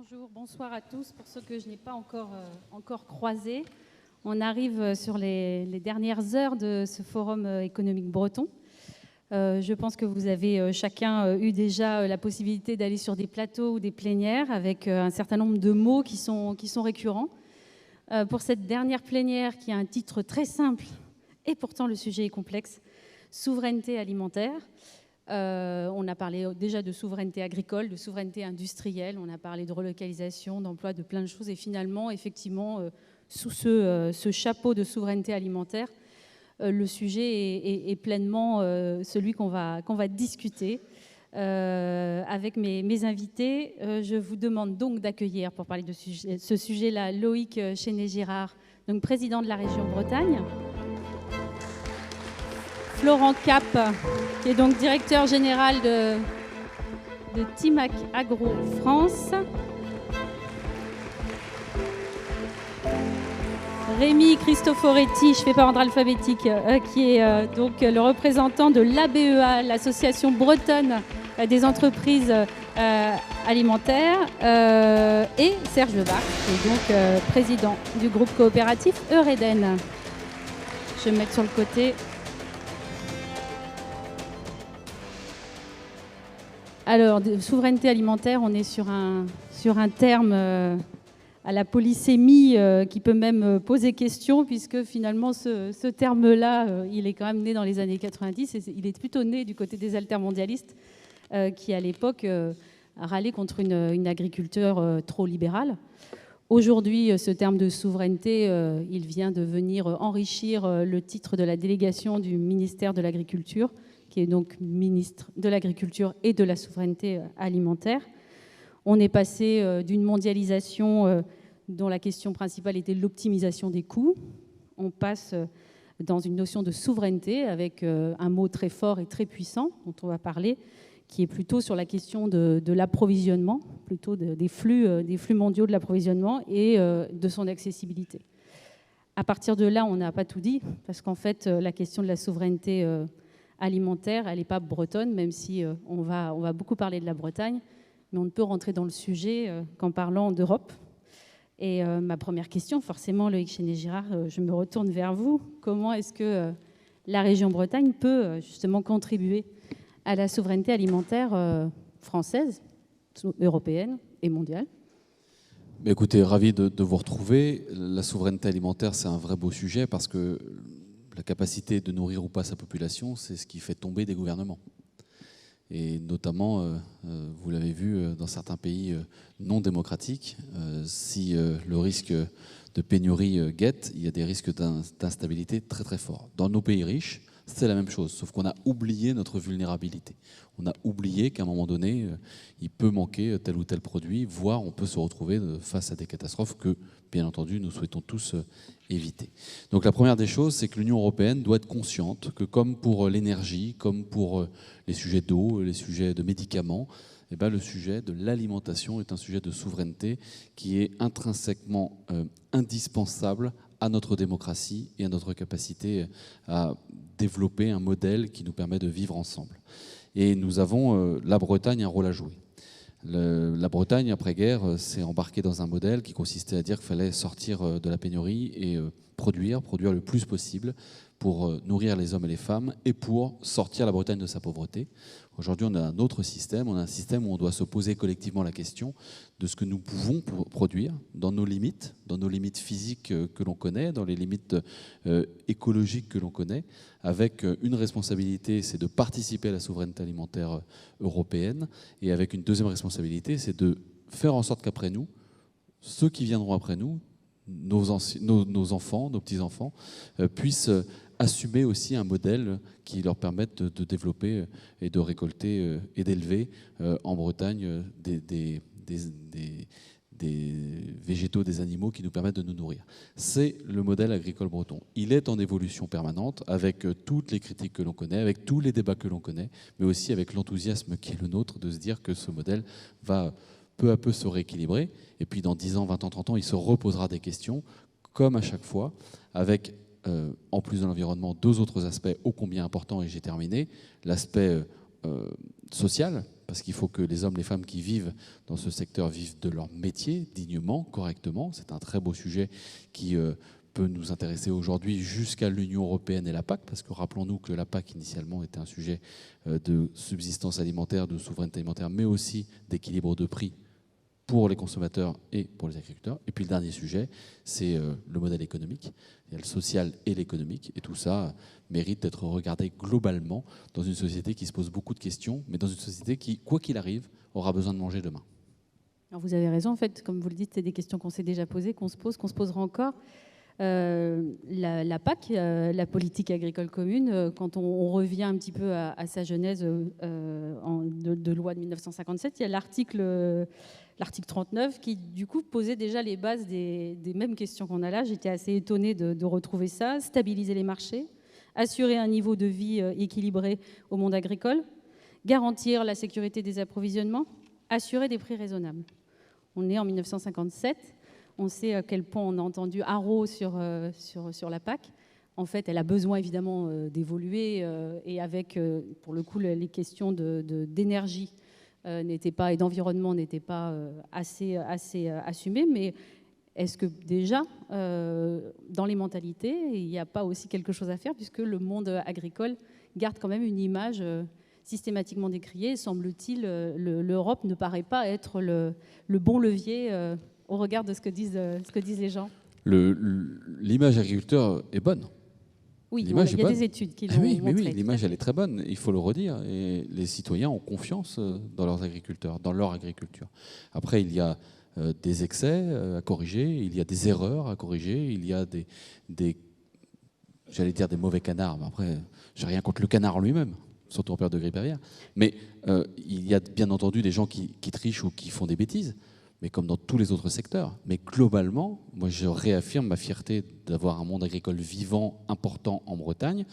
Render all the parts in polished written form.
Bonjour, bonsoir à tous. Pour ceux que je n'ai pas encore croisés, on arrive sur les dernières heures de ce forum économique breton. Je pense que vous avez chacun eu déjà la possibilité d'aller sur des plateaux ou des plénières avec un certain nombre de mots qui sont récurrents. Pour cette dernière plénière qui a un titre très simple et pourtant le sujet est complexe, souveraineté alimentaire. On a parlé déjà de souveraineté agricole, de souveraineté industrielle, on a parlé de relocalisation, d'emploi, de plein de choses. Et finalement, effectivement, sous ce chapeau de souveraineté alimentaire, le sujet est pleinement celui qu'on va discuter. Avec mes invités, je vous demande donc d'accueillir, pour parler de ce sujet-là, Loïc Chenet-Girard, donc président de la région Bretagne. Florent Cap, qui est donc directeur général de Timac Agro France. Rémi Cristoforetti, je ne fais pas ordre alphabétique, qui est donc le représentant de l'ABEA, l'association bretonne des entreprises alimentaires, et Serge Lebach, qui est donc président du groupe coopératif Eureden. Je vais me mettre sur le côté. Alors, souveraineté alimentaire, on est sur un terme à la polysémie qui peut même poser question, puisque finalement, ce terme-là, il est quand même né dans les années 90, et il est plutôt né du côté des altermondialistes qui, à l'époque, râlaient contre une agriculture trop libérale. Aujourd'hui, ce terme de souveraineté, il vient de venir enrichir le titre de la délégation du ministère de l'Agriculture, qui est donc ministre de l'Agriculture et de la Souveraineté alimentaire. On est passé d'une mondialisation dont la question principale était l'optimisation des coûts. On passe dans une notion de souveraineté avec un mot très fort et très puissant dont on va parler, qui est plutôt sur la question de l'approvisionnement, plutôt des flux mondiaux de l'approvisionnement et de son accessibilité. À partir de là, on n'a pas tout dit, parce qu'en fait, la question de la souveraineté alimentaire, elle n'est pas bretonne, même si on va beaucoup parler de la Bretagne, mais on ne peut rentrer dans le sujet qu'en parlant d'Europe. Et ma première question, forcément, Loïc Chenet-Girard, je me retourne vers vous. Comment est-ce que la région Bretagne peut justement contribuer à la souveraineté alimentaire française, européenne et mondiale ? Écoutez, ravi de vous retrouver. La souveraineté alimentaire, c'est un vrai beau sujet parce que la capacité de nourrir ou pas sa population, c'est ce qui fait tomber des gouvernements. Et notamment, vous l'avez vu, dans certains pays non démocratiques, si le risque de pénurie guette, il y a des risques d'instabilité très très forts. Dans nos pays riches, c'est la même chose, sauf qu'on a oublié notre vulnérabilité. On a oublié qu'à un moment donné, il peut manquer tel ou tel produit, voire on peut se retrouver face à des catastrophes que, bien entendu, nous souhaitons tous éviter. Donc la première des choses, c'est que l'Union européenne doit être consciente que comme pour l'énergie, comme pour les sujets d'eau, les sujets de médicaments, eh bien, le sujet de l'alimentation est un sujet de souveraineté qui est intrinsèquement indispensable à notre démocratie et à notre capacité à développer un modèle qui nous permet de vivre ensemble. Et nous avons, la Bretagne, un rôle à jouer. La Bretagne, après-guerre, s'est embarquée dans un modèle qui consistait à dire qu'il fallait sortir de la pénurie et produire le plus possible pour nourrir les hommes et les femmes et pour sortir la Bretagne de sa pauvreté. Aujourd'hui, on a un autre système. On a un système où on doit se poser collectivement la question de ce que nous pouvons produire dans nos limites physiques que l'on connaît, dans les limites écologiques que l'on connaît, avec une responsabilité, c'est de participer à la souveraineté alimentaire européenne, et avec une deuxième responsabilité, c'est de faire en sorte qu'après nous, ceux qui viendront après nous, nos enfants, nos petits-enfants, puissent assumer aussi un modèle qui leur permette de développer et de récolter et d'élever en Bretagne des végétaux, des animaux qui nous permettent de nous nourrir. C'est le modèle agricole breton. Il est en évolution permanente avec toutes les critiques que l'on connaît, avec tous les débats que l'on connaît, mais aussi avec l'enthousiasme qui est le nôtre de se dire que ce modèle va peu à peu se rééquilibrer. Et puis dans 10 ans, 20 ans, 30 ans, il se reposera des questions, comme à chaque fois, avec en plus de l'environnement, deux autres aspects ô combien importants, et j'ai terminé. L'aspect social, parce qu'il faut que les hommes, les femmes qui vivent dans ce secteur vivent de leur métier dignement, correctement. C'est un très beau sujet qui peut nous intéresser aujourd'hui jusqu'à l'Union européenne et la PAC, parce que rappelons-nous que la PAC initialement était un sujet de subsistance alimentaire, de souveraineté alimentaire, mais aussi d'équilibre de prix pour les consommateurs et pour les agriculteurs. Et puis le dernier sujet, c'est le modèle économique. Il y a le social et l'économique, et tout ça mérite d'être regardé globalement dans une société qui se pose beaucoup de questions, mais dans une société qui, quoi qu'il arrive, aura besoin de manger demain. Alors vous avez raison, en fait, comme vous le dites, c'est des questions qu'on s'est déjà posées, qu'on se pose, qu'on se posera encore. La PAC, la politique agricole commune, quand on revient un petit peu à sa genèse de loi de 1957, il y a l'article 39 qui, du coup, posait déjà les bases des mêmes questions qu'on a là. J'étais assez étonnée de retrouver ça. Stabiliser les marchés, assurer un niveau de vie équilibré au monde agricole, garantir la sécurité des approvisionnements, assurer des prix raisonnables. On est en 1957. On sait à quel point on a entendu haro sur la PAC. En fait, elle a besoin évidemment d'évoluer et avec, pour le coup, les questions d'énergie n'étaient pas, et d'environnement n'étaient pas assez assumées. Mais est-ce que déjà, dans les mentalités, il n'y a pas aussi quelque chose à faire, puisque le monde agricole garde quand même une image systématiquement décriée. Semble-t-il, l'Europe ne paraît pas être le bon levier au regard de ce que disent les gens. L'image agriculteur est bonne. Oui, il y a des études qui l'ont montré. Mais oui, l'image, elle est très bonne, il faut le redire. Et les citoyens ont confiance dans leurs agriculteurs, dans leur agriculture. Après, il y a des excès à corriger, il y a des erreurs à corriger, il y a j'allais dire des mauvais canards, mais après, j'ai rien contre le canard lui-même, surtout en période de grippe aviaire. Mais il y a bien entendu des gens qui trichent ou qui font des bêtises, mais comme dans tous les autres secteurs. Mais globalement, moi je réaffirme ma fierté d'avoir un monde agricole vivant, important en Bretagne,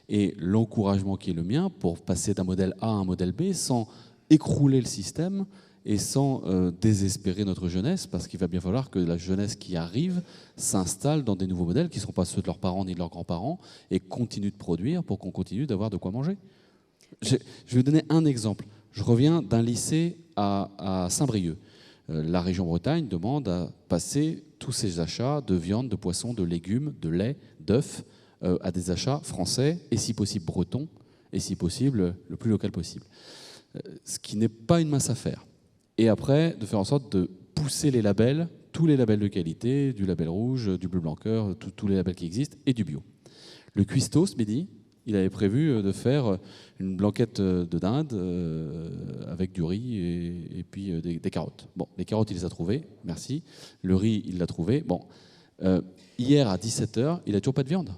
et l'encouragement qui est le mien pour passer d'un modèle A à un modèle B sans écrouler le système et sans désespérer notre jeunesse, parce qu'il va bien falloir que la jeunesse qui arrive s'installe dans des nouveaux modèles qui ne seront pas ceux de leurs parents ni de leurs grands-parents et continue de produire pour qu'on continue d'avoir de quoi manger. Je vais vous donner un exemple. Je reviens d'un lycée à Saint-Brieuc. La région Bretagne demande à passer tous ses achats de viande, de poisson, de légumes, de lait, d'œufs à des achats français et si possible bretons et si possible le plus local possible. Ce qui n'est pas une mince affaire. Et après, de faire en sorte de pousser les labels, tous les labels de qualité, du label rouge, du bleu blanc cœur, tous les labels qui existent et du bio. Le cuistot ce midi, il avait prévu de faire une blanquette de dinde avec du riz et puis des carottes. Bon, les carottes, il les a trouvées, merci. Le riz, il l'a trouvé. Bon, hier à 17h, il n'a toujours pas de viande.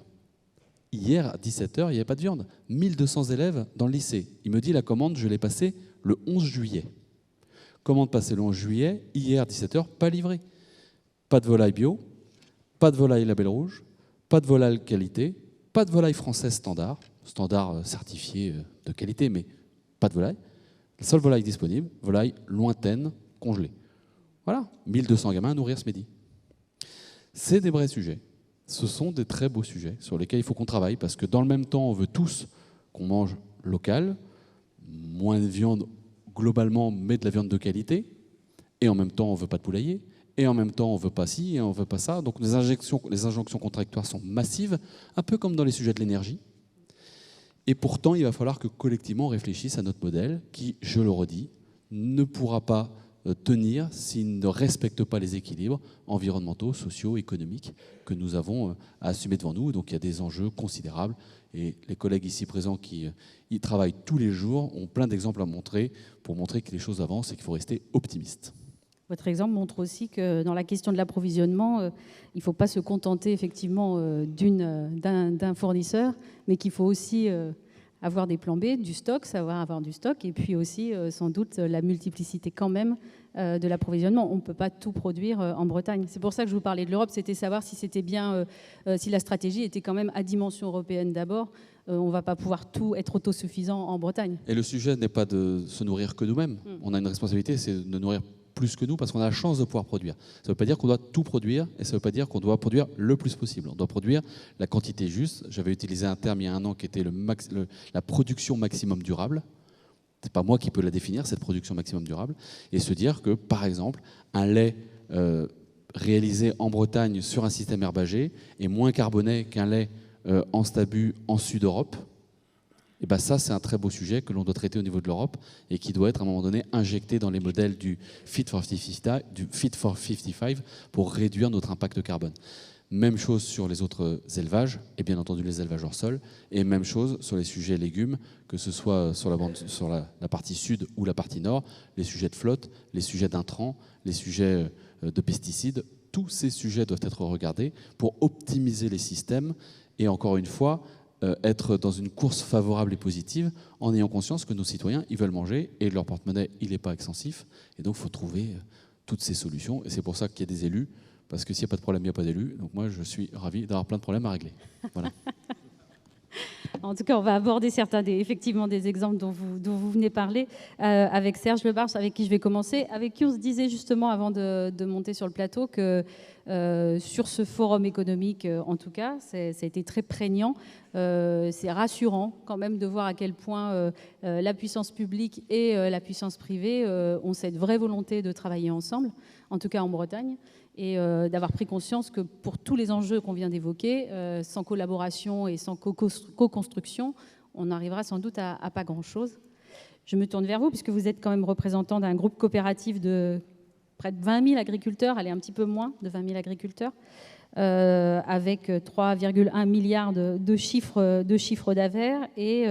Hier à 17h, il n'y avait pas de viande. 1200 élèves dans le lycée. Il me dit la commande, je l'ai passée le 11 juillet. Commande passée le 11 juillet, hier à 17h, pas livrée. Pas de volaille bio, pas de volaille label rouge, pas de volaille qualité, pas de volaille française standard certifié de qualité, mais pas de volaille. La seule volaille disponible, volaille lointaine, congelée. Voilà, 1200 gamins à nourrir ce midi. C'est des vrais sujets. Ce sont des très beaux sujets sur lesquels il faut qu'on travaille, parce que dans le même temps, on veut tous qu'on mange local, moins de viande globalement, mais de la viande de qualité, et en même temps, on ne veut pas de poulailler, et en même temps, on ne veut pas ci, et on ne veut pas ça. Donc les injonctions contradictoires sont massives, un peu comme dans les sujets de l'énergie. Et pourtant, il va falloir que collectivement, on réfléchisse à notre modèle qui, je le redis, ne pourra pas tenir s'il ne respecte pas les équilibres environnementaux, sociaux, économiques que nous avons à assumer devant nous. Donc il y a des enjeux considérables. Et les collègues ici présents qui y travaillent tous les jours ont plein d'exemples à montrer pour montrer que les choses avancent et qu'il faut rester optimiste. Votre exemple montre aussi que dans la question de l'approvisionnement, il ne faut pas se contenter effectivement d'un fournisseur, mais qu'il faut aussi avoir des plans B, du stock, savoir avoir du stock, et puis aussi sans doute la multiplicité quand même de l'approvisionnement. On ne peut pas tout produire en Bretagne. C'est pour ça que je vous parlais de l'Europe, c'était savoir si c'était bien, si la stratégie était quand même à dimension européenne d'abord. On ne va pas pouvoir tout être autosuffisant en Bretagne. Et le sujet n'est pas de se nourrir que nous-mêmes. On a une responsabilité, c'est de nourrir plus que nous, parce qu'on a la chance de pouvoir produire. Ça ne veut pas dire qu'on doit tout produire, et ça ne veut pas dire qu'on doit produire le plus possible. On doit produire la quantité juste. J'avais utilisé un terme il y a un an qui était la production maximum durable. c'est pas moi qui peux la définir, cette production maximum durable, et se dire que, par exemple, un lait réalisé en Bretagne sur un système herbagé est moins carboné qu'un lait en stabu en Sud-Europe. Et ben ça, c'est un très beau sujet que l'on doit traiter au niveau de l'Europe et qui doit être à un moment donné injecté dans les modèles du Fit for 55 pour réduire notre impact carbone. Même chose sur les autres élevages, et bien entendu les élevages hors sol, et même chose sur les sujets légumes, que ce soit sur la partie sud ou la partie nord, les sujets de flotte, les sujets d'intrants, les sujets de pesticides, tous ces sujets doivent être regardés pour optimiser les systèmes et encore une fois, être dans une course favorable et positive en ayant conscience que nos citoyens, ils veulent manger et leur porte-monnaie, il n'est pas extensif. Et donc, il faut trouver toutes ces solutions. Et c'est pour ça qu'il y a des élus, parce que s'il n'y a pas de problème, il n'y a pas d'élus. Donc moi, je suis ravi d'avoir plein de problèmes à régler. Voilà. En tout cas, on va aborder certains effectivement des exemples dont vous venez parler avec Serge Lebars, avec qui je vais commencer, avec qui on se disait justement avant de monter sur le plateau que sur ce forum économique, en tout cas, ça a été très prégnant. C'est rassurant quand même de voir à quel point la puissance publique et la puissance privée ont cette vraie volonté de travailler ensemble, en tout cas en Bretagne, et d'avoir pris conscience que pour tous les enjeux qu'on vient d'évoquer, sans collaboration et sans co-construction, on n'arrivera sans doute à pas grand-chose. Je me tourne vers vous, puisque vous êtes quand même représentant d'un groupe coopératif de près de 20 000 agriculteurs, allez, un petit peu moins de 20 000 agriculteurs, avec 3,1 milliards de chiffres d'affaires, et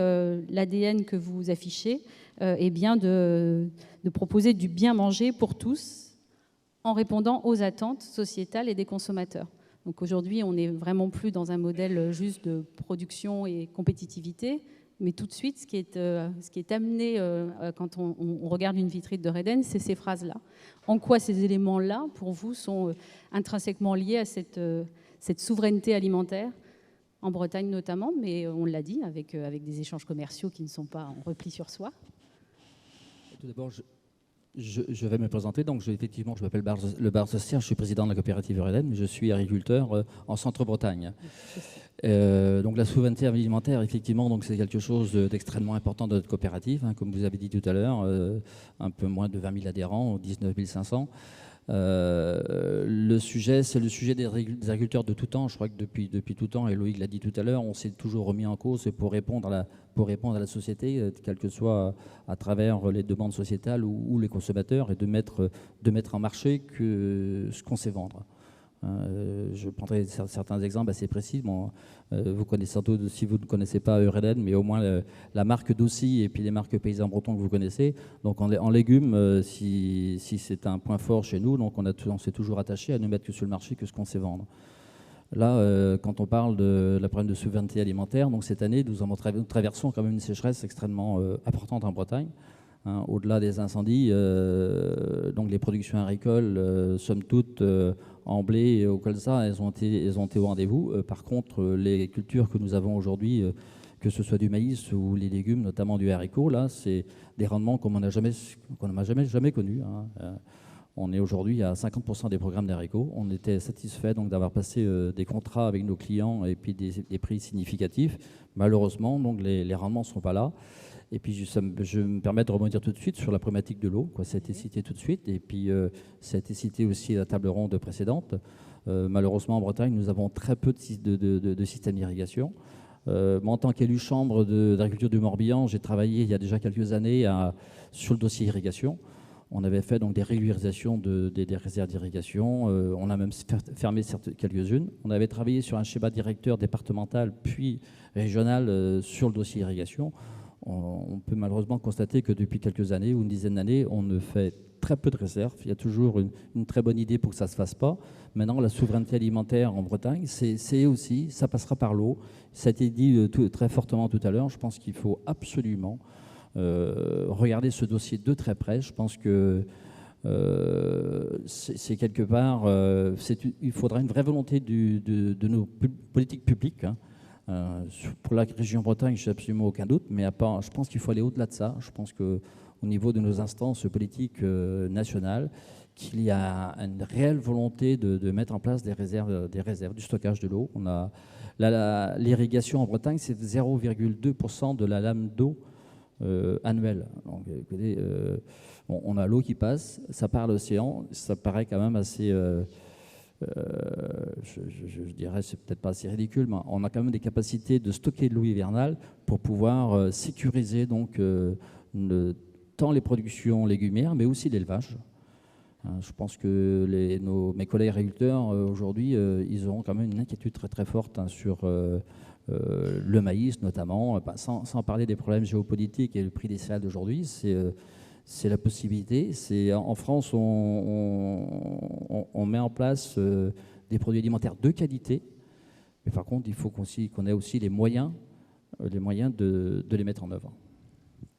l'ADN que vous affichez est bien de proposer du bien manger pour tous, en répondant aux attentes sociétales et des consommateurs. Donc aujourd'hui, on n'est vraiment plus dans un modèle juste de production et compétitivité, mais tout de suite, ce qui est amené quand on regarde une vitrine de Reden, c'est ces phrases-là. En quoi ces éléments-là, pour vous, sont intrinsèquement liés à cette souveraineté alimentaire, en Bretagne notamment, mais on l'a dit, avec des échanges commerciaux qui ne sont pas en repli sur soi. Tout d'abord, je vais me présenter. Donc, effectivement, je m'appelle Lebars Serge, je suis président de la coopérative Reden, mais je suis agriculteur en Centre-Bretagne. Donc, la souveraineté alimentaire, effectivement, donc c'est quelque chose d'extrêmement important dans notre coopérative. Hein, comme vous avez dit tout à l'heure, un peu moins de 20 000 adhérents, 19 500. Le sujet, c'est le sujet des agriculteurs de tout temps. Je crois que depuis tout temps, et Loïc l'a dit tout à l'heure, on s'est toujours remis en cause pour répondre à la société, quel que soit à travers les demandes sociétales ou les consommateurs, et de mettre en marché ce qu'on sait vendre. Je prendrai certains exemples assez précis. Bon, vous connaissez sans doute, si vous ne connaissez pas Reden, mais au moins la marque d'Aussi et puis les marques paysans bretons que vous connaissez. Donc en légumes, si c'est un point fort chez nous, donc on s'est toujours attaché à ne mettre que sur le marché que ce qu'on sait vendre. Là, quand on parle de la problème de souveraineté alimentaire, donc cette année, nous traversons quand même une sécheresse extrêmement importante en Bretagne. Hein, au-delà des incendies, donc les productions agricoles, somme toute, en blé et au colza, elles ont été au rendez-vous. Par contre, les cultures que nous avons aujourd'hui, que ce soit du maïs ou les légumes, notamment du haricot, là, c'est des rendements qu'on n'a jamais connus. Hein. On est aujourd'hui à 50% des programmes d'haricots. On était satisfait donc d'avoir passé des contrats avec nos clients et puis des prix significatifs. Malheureusement, donc les rendements ne sont pas là. Et puis, je me permets de rebondir tout de suite sur la problématique de l'eau. Ça a été cité tout de suite. Et puis, ça a été cité aussi à la table ronde précédente. Malheureusement, en Bretagne, nous avons très peu de systèmes d'irrigation. Moi, en tant qu'élu chambre d'agriculture du Morbihan, j'ai travaillé il y a déjà quelques années sur le dossier irrigation. On avait fait donc des régularisations des réserves d'irrigation. On a même fermé quelques-unes. On avait travaillé sur un schéma directeur départemental puis régional sur le dossier irrigation. On peut malheureusement constater que depuis quelques années ou une dizaine d'années, on ne fait très peu de réserves. Il y a toujours une très bonne idée pour que ça ne se fasse pas. Maintenant, la souveraineté alimentaire en Bretagne, c'est aussi, ça passera par l'eau. Ça a été dit très fortement tout à l'heure. Je pense qu'il faut absolument regarder ce dossier de très près. Je pense que c'est quelque part, il faudra une vraie volonté de nos politiques publiques. Hein. Pour la région Bretagne, je n'ai absolument aucun doute, mais je pense qu'il faut aller au-delà de ça. Je pense qu'au niveau de nos instances politiques nationales, qu'il y a une réelle volonté de mettre en place des réserves, du stockage de l'eau. L'irrigation en Bretagne, c'est 0,2% de la lame d'eau annuel. Donc, écoutez, on a l'eau qui passe, ça part à l'océan, ça paraît quand même assez, je dirais, c'est peut-être pas assez ridicule, mais on a quand même des capacités de stocker de l'eau hivernale pour pouvoir sécuriser donc tant les productions légumières, mais aussi l'élevage. Je pense que mes collègues agriculteurs, aujourd'hui, ils auront quand même une inquiétude très très forte sur le maïs notamment, sans parler des problèmes géopolitiques et le prix des céréales d'aujourd'hui. C'est la possibilité. En France, on met en place des produits alimentaires de qualité, mais par contre, il faut qu'on ait aussi les moyens de les mettre en œuvre.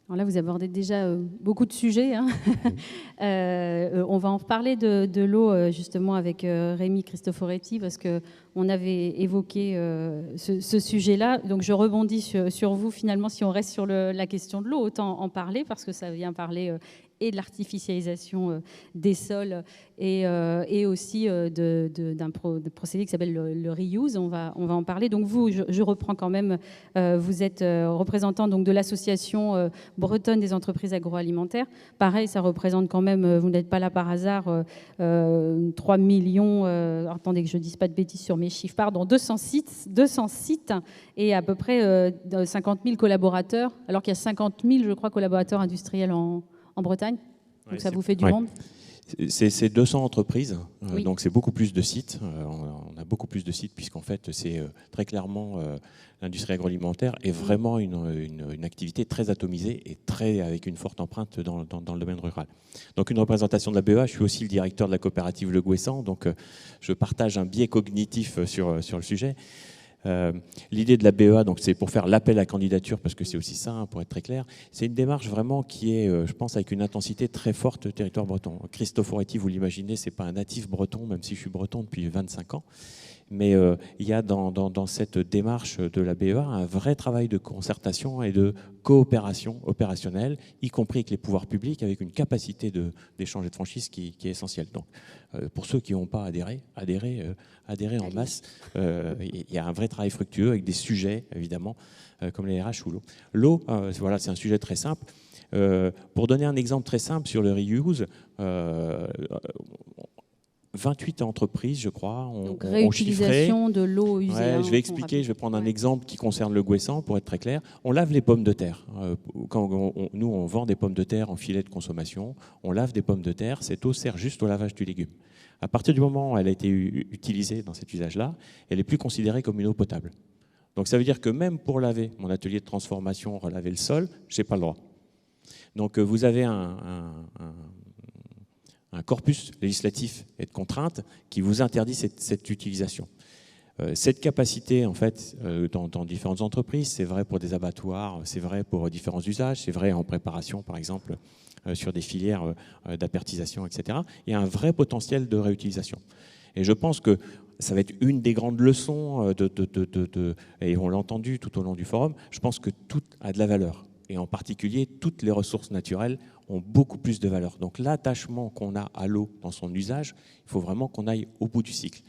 Alors là, vous abordez déjà beaucoup de sujets. Hein. On va en reparler de l'eau justement avec Rémi Cristoforetti parce qu'on avait évoqué ce sujet-là. Donc je rebondis sur vous finalement. Si on reste sur la question de l'eau, autant en parler parce que ça vient parler et de l'artificialisation des sols et aussi d'un procédé qui s'appelle le reuse. On va en parler. Donc vous, je reprends quand même, vous êtes représentant donc, de l'association bretonne des entreprises agroalimentaires. Pareil, ça représente quand même, vous n'êtes pas là par hasard, 3 millions, attendez que je ne dise pas de bêtises sur mes chiffres, pardon, 200 sites et à peu près 50 000 collaborateurs, alors qu'il y a 50 000, je crois, collaborateurs industriels en Bretagne. Donc ça vous fait du monde. C'est 200 entreprises, oui. Donc c'est beaucoup plus de sites. On a beaucoup plus de sites puisqu'en fait c'est très clairement l'industrie agroalimentaire est vraiment une activité très atomisée et avec une forte empreinte dans le domaine rural. Donc une représentation de la BEA, je suis aussi le directeur de la coopérative Le Gouessant, donc je partage un biais cognitif sur le sujet. L'idée de la BEA, donc c'est pour faire l'appel à candidature, parce que c'est aussi ça, hein, pour être très clair, c'est une démarche vraiment qui est, je pense, avec une intensité très forte du territoire breton. Cristoforetti, vous l'imaginez, c'est pas un natif breton, même si je suis breton depuis 25 ans. Mais il y a dans cette démarche de la BEA un vrai travail de concertation et de coopération opérationnelle, y compris avec les pouvoirs publics, avec une capacité d'échange et de franchise qui est essentielle. Donc, pour ceux qui n'ont pas adhéré en masse. Il y a un vrai travail fructueux avec des sujets, évidemment, comme les RH ou l'eau. L'eau, voilà, c'est un sujet très simple. Pour donner un exemple très simple sur le reuse, 28 entreprises, je crois, ont réutilisation de l'eau usée. Ouais, je vais expliquer, je vais prendre un exemple qui concerne le Gouessant, pour être très clair. On lave les pommes de terre. Quand nous, on vend des pommes de terre en filet de consommation, on lave des pommes de terre, cette eau sert juste au lavage du légume. À partir du moment où elle a été utilisée dans cet usage-là, elle n'est plus considérée comme une eau potable. Donc ça veut dire que même pour laver mon atelier de transformation, relaver le sol, je n'ai pas le droit. Donc vous avez un corpus législatif et de contraintes qui vous interdit cette utilisation. Cette capacité, en fait, dans différentes entreprises, c'est vrai pour des abattoirs, c'est vrai pour différents usages, c'est vrai en préparation, par exemple, sur des filières d'apertisation, etc. Il y a un vrai potentiel de réutilisation. Et je pense que ça va être une des grandes leçons, et on l'a entendu tout au long du forum, je pense que tout a de la valeur. Et en particulier, toutes les ressources naturelles ont beaucoup plus de valeur. Donc l'attachement qu'on a à l'eau dans son usage, il faut vraiment qu'on aille au bout du cycle.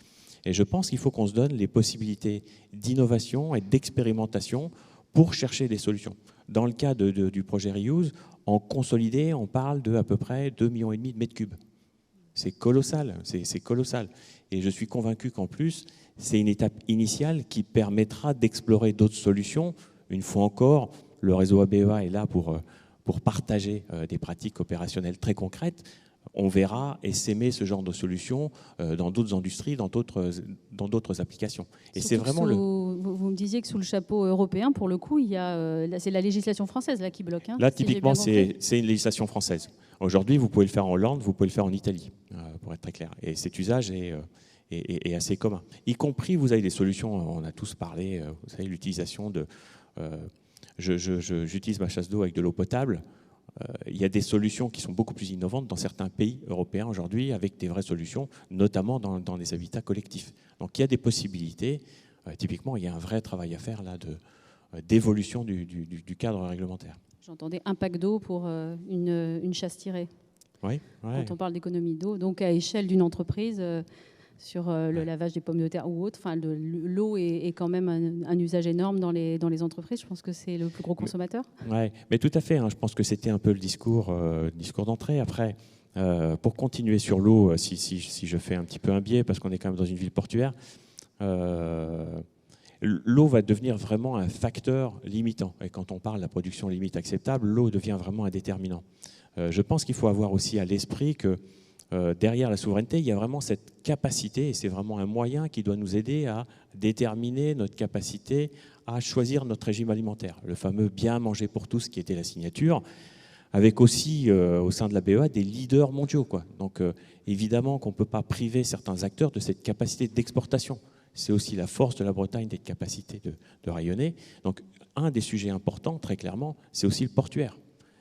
Et je pense qu'il faut qu'on se donne les possibilités d'innovation et d'expérimentation pour chercher des solutions. Dans le cas du projet Reuse, en consolidé, on parle de à peu près 2,5 millions de mètres cubes. C'est colossal, c'est colossal. Et je suis convaincu qu'en plus, c'est une étape initiale qui permettra d'explorer d'autres solutions. Une fois encore, le réseau ABEA est là pour partager des pratiques opérationnelles très concrètes. On verra essaimer ce genre de solutions dans d'autres industries, dans d'autres applications. Et c'est vraiment Vous me disiez que sous le chapeau européen, pour le coup, c'est la législation française là, qui bloque. Hein, là, typiquement, c'est une législation française. Aujourd'hui, vous pouvez le faire en Hollande, vous pouvez le faire en Italie, pour être très clair. Et cet usage est assez commun. Y compris, vous avez des solutions, on a tous parlé, vous savez, l'utilisation de... J'utilise ma chasse d'eau avec de l'eau potable. Il y a des solutions qui sont beaucoup plus innovantes dans certains pays européens aujourd'hui, avec des vraies solutions, notamment dans les habitats collectifs. Donc il y a des possibilités. Typiquement, il y a un vrai travail à faire là d'évolution du cadre réglementaire. J'entendais un pack d'eau pour une chasse tirée. Oui, quand on parle d'économie d'eau. Donc à échelle d'une entreprise, sur le lavage des pommes de terre ou autre. Enfin, l'eau est quand même un usage énorme dans les entreprises. Je pense que c'est le plus gros consommateur. Ouais, mais tout à fait. Hein, je pense que c'était un peu le discours d'entrée. Après, pour continuer sur l'eau, si je fais un petit peu un biais, parce qu'on est quand même dans une ville portuaire, l'eau va devenir vraiment un facteur limitant. Et quand on parle de la production limite acceptable, l'eau devient vraiment un déterminant. Je pense qu'il faut avoir aussi à l'esprit que derrière la souveraineté, il y a vraiment cette capacité, et c'est vraiment un moyen qui doit nous aider à déterminer notre capacité à choisir notre régime alimentaire. Le fameux bien manger pour tous qui était la signature, avec aussi au sein de la BEA des leaders mondiaux, quoi. Donc évidemment qu'on ne peut pas priver certains acteurs de cette capacité d'exportation. C'est aussi la force de la Bretagne, d'être capacité de rayonner. Donc un des sujets importants, très clairement, c'est aussi le portuaire.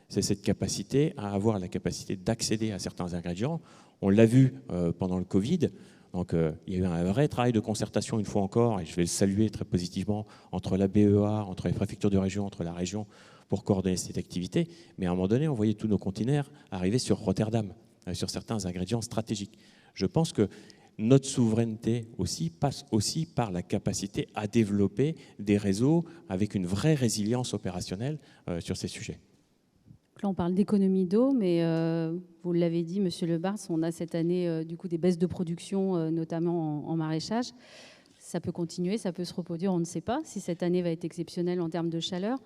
C'est cette capacité à avoir la capacité d'accéder à certains ingrédients. On l'a vu pendant le Covid. Donc, il y a eu un vrai travail de concertation, une fois encore, et je vais le saluer très positivement, entre la BEA, entre les préfectures de région, entre la région, pour coordonner cette activité. Mais à un moment donné, on voyait tous nos containers arriver sur Rotterdam, sur certains ingrédients stratégiques. Je pense que notre souveraineté aussi passe aussi par la capacité à développer des réseaux avec une vraie résilience opérationnelle sur ces sujets. Là, on parle d'économie d'eau, mais vous l'avez dit, Monsieur Lebars, on a cette année du coup des baisses de production, notamment en maraîchage. Ça peut continuer, ça peut se reproduire, on ne sait pas si cette année va être exceptionnelle en termes de chaleur.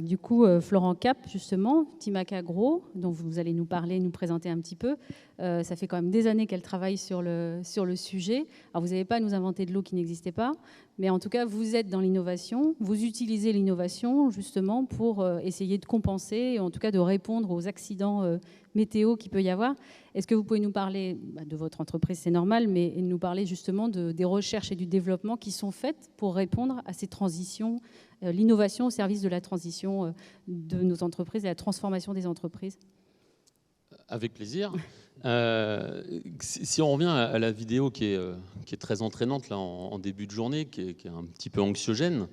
Du coup, Florent Cap, justement, Timac Agro, dont vous allez nous parler, nous présenter un petit peu, ça fait quand même des années qu'elle travaille sur le sujet. Alors, vous n'avez pas à nous inventer de l'eau qui n'existait pas, mais en tout cas, vous êtes dans l'innovation, vous utilisez l'innovation justement pour essayer de compenser, et en tout cas de répondre aux accidents météo qu'il peut y avoir. Est-ce que vous pouvez nous parler de votre entreprise, c'est normal, mais nous parler justement des recherches et du développement qui sont faites pour répondre à ces transitions, l'innovation au service de la transition de nos entreprises et la transformation des entreprises? Avec plaisir. Si on revient à la vidéo qui est très entraînante là, en début de journée, qui est un petit peu anxiogène,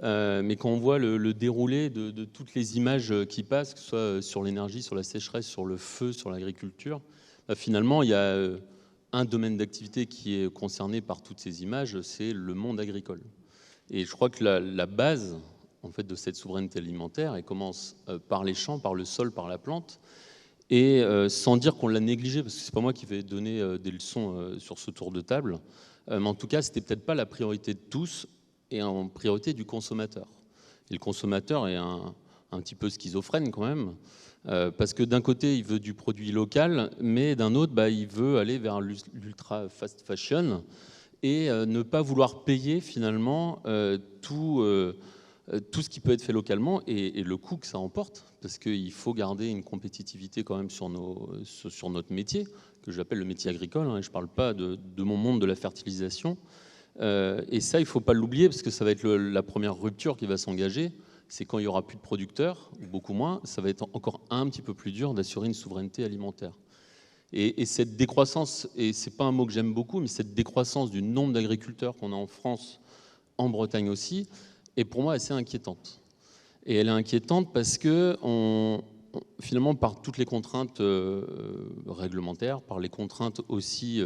mais quand on voit le déroulé de toutes les images qui passent, que ce soit sur l'énergie, sur la sécheresse, sur le feu, sur l'agriculture, finalement, il y a un domaine d'activité qui est concerné par toutes ces images, c'est le monde agricole. Et je crois que la base en fait, de cette souveraineté alimentaire, elle commence par les champs, par le sol, par la plante, et sans dire qu'on l'a négligé, parce que c'est pas moi qui vais donner des leçons sur ce tour de table, mais en tout cas, c'était peut-être pas la priorité de tous, et en priorité du consommateur. Et le consommateur est un petit peu schizophrène quand même, parce que d'un côté, il veut du produit local, mais d'un autre, il veut aller vers l'ultra fast fashion, et ne pas vouloir payer finalement tout ce qui peut être fait localement et le coût que ça emporte, parce qu'il faut garder une compétitivité quand même sur notre métier, que j'appelle le métier agricole, hein, et je ne parle pas de mon monde de la fertilisation. Et ça, il ne faut pas l'oublier, parce que ça va être la première rupture qui va s'engager, c'est quand il n'y aura plus de producteurs, ou beaucoup moins, ça va être encore un petit peu plus dur d'assurer une souveraineté alimentaire. Et cette décroissance, et ce n'est pas un mot que j'aime beaucoup, mais cette décroissance du nombre d'agriculteurs qu'on a en France, en Bretagne aussi, est pour moi assez inquiétante. Et elle est inquiétante parce que, finalement, par toutes les contraintes réglementaires, par les contraintes aussi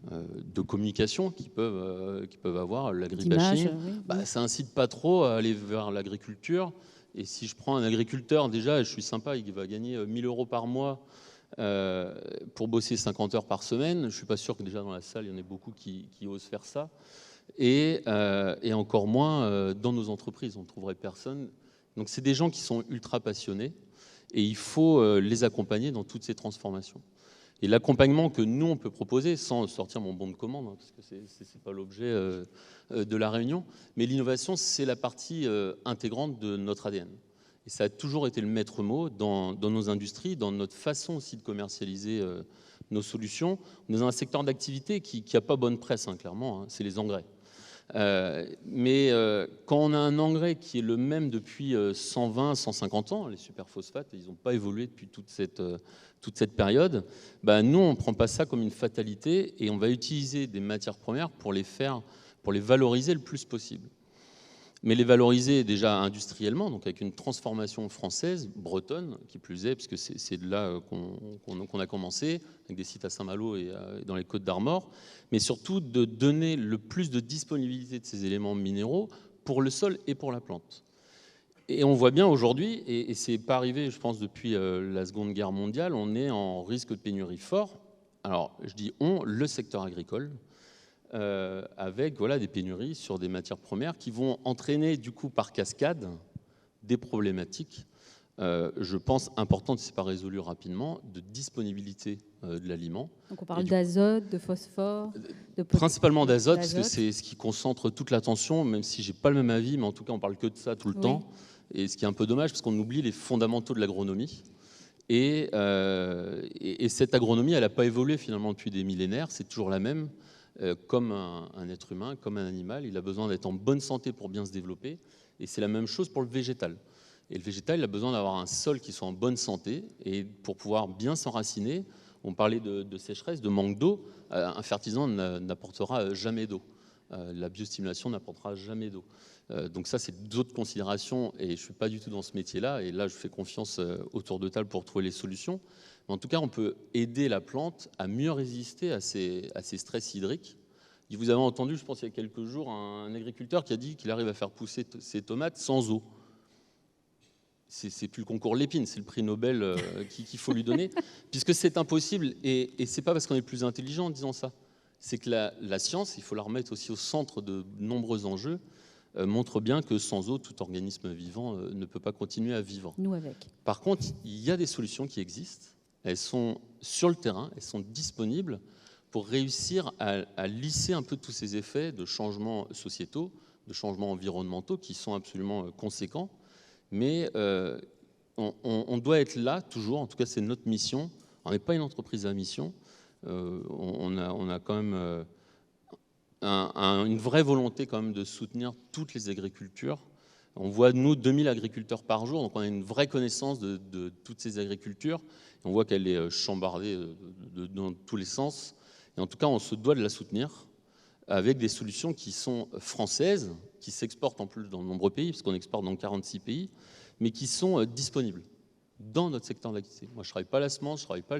de communication qu'ils peuvent avoir, l'agribashing, oui. Ça incite pas trop à aller vers l'agriculture. Et si je prends un agriculteur, déjà, je suis sympa, il va gagner 1 000 € par mois pour bosser 50 heures par semaine. Je ne suis pas sûr que déjà dans la salle, il y en ait beaucoup qui osent faire ça. Et encore moins dans nos entreprises, on ne trouverait personne. Donc c'est des gens qui sont ultra passionnés et il faut les accompagner dans toutes ces transformations. Et l'accompagnement que nous, on peut proposer, sans sortir mon bon de commande, hein, parce que ce n'est pas l'objet de la réunion, mais l'innovation, c'est la partie intégrante de notre ADN. Et ça a toujours été le maître mot dans nos industries, dans notre façon aussi de commercialiser nos solutions. On est dans un secteur d'activité qui n'a pas bonne presse, hein, clairement, hein, c'est les engrais. Mais quand on a un engrais qui est le même depuis 120, 150 ans, les superphosphates, ils n'ont pas évolué depuis toute cette période, nous, on ne prend pas ça comme une fatalité et on va utiliser des matières premières pour les valoriser le plus possible. mais les valoriser déjà industriellement, donc avec une transformation française, bretonne, qui plus est, puisque c'est de là qu'on a commencé, avec des sites à Saint-Malo et dans les Côtes-d'Armor, mais surtout de donner le plus de disponibilité de ces éléments minéraux pour le sol et pour la plante. Et on voit bien aujourd'hui, et c'est pas arrivé, je pense, depuis la Seconde Guerre mondiale, on est en risque de pénurie fort. Alors, je dis on, le secteur agricole, avec des pénuries sur des matières premières qui vont entraîner du coup par cascade des problématiques, je pense importantes, si ce n'est pas résolu rapidement, de disponibilité de l'aliment. Donc on parle d'azote, de phosphore, principalement d'azote, parce que c'est ce qui concentre toute l'attention, même si j'ai pas le même avis, mais en tout cas on parle que de ça tout le temps, et ce qui est un peu dommage parce qu'on oublie les fondamentaux de l'agronomie. Et cette agronomie, elle n'a pas évolué finalement depuis des millénaires, c'est toujours la même. Comme un être humain, comme un animal, il a besoin d'être en bonne santé pour bien se développer. Et c'est la même chose pour le végétal. Et le végétal, il a besoin d'avoir un sol qui soit en bonne santé. Et pour pouvoir bien s'enraciner, on parlait de sécheresse, de manque d'eau, un fertilisant n'apportera jamais d'eau. La biostimulation n'apportera jamais d'eau. Donc ça, c'est d'autres considérations. Et je ne suis pas du tout dans ce métier-là. Et là, je fais confiance autour de table pour trouver les solutions. En tout cas, on peut aider la plante à mieux résister à ces stress hydriques. Vous avez entendu, je pense, il y a quelques jours, un agriculteur qui a dit qu'il arrive à faire pousser ses tomates sans eau. C'est plus le concours Lépine, c'est le prix Nobel qu'il faut lui donner, puisque c'est impossible. Et ce n'est pas parce qu'on est plus intelligent en disant ça. C'est que la science, il faut la remettre aussi au centre de nombreux enjeux, montre bien que sans eau, tout organisme vivant ne peut pas continuer à vivre. Nous avec. Par contre, il y a des solutions qui existent. Elles sont sur le terrain, elles sont disponibles pour réussir à lisser un peu tous ces effets de changements sociétaux, de changements environnementaux qui sont absolument conséquents. Mais on doit être là toujours, en tout cas c'est notre mission. On n'est pas une entreprise à mission. On a quand même une vraie volonté quand même de soutenir toutes les agricultures. On voit, nous, 2000 agriculteurs par jour, donc on a une vraie connaissance de toutes ces agricultures. Et on voit qu'elle est chambardée dans tous les sens. Et en tout cas, on se doit de la soutenir avec des solutions qui sont françaises, qui s'exportent en plus dans de nombreux pays, parce qu'on exporte dans 46 pays, mais qui sont disponibles dans notre secteur d'activité. Moi, je ne travaille pas la semence, je ne travaille pas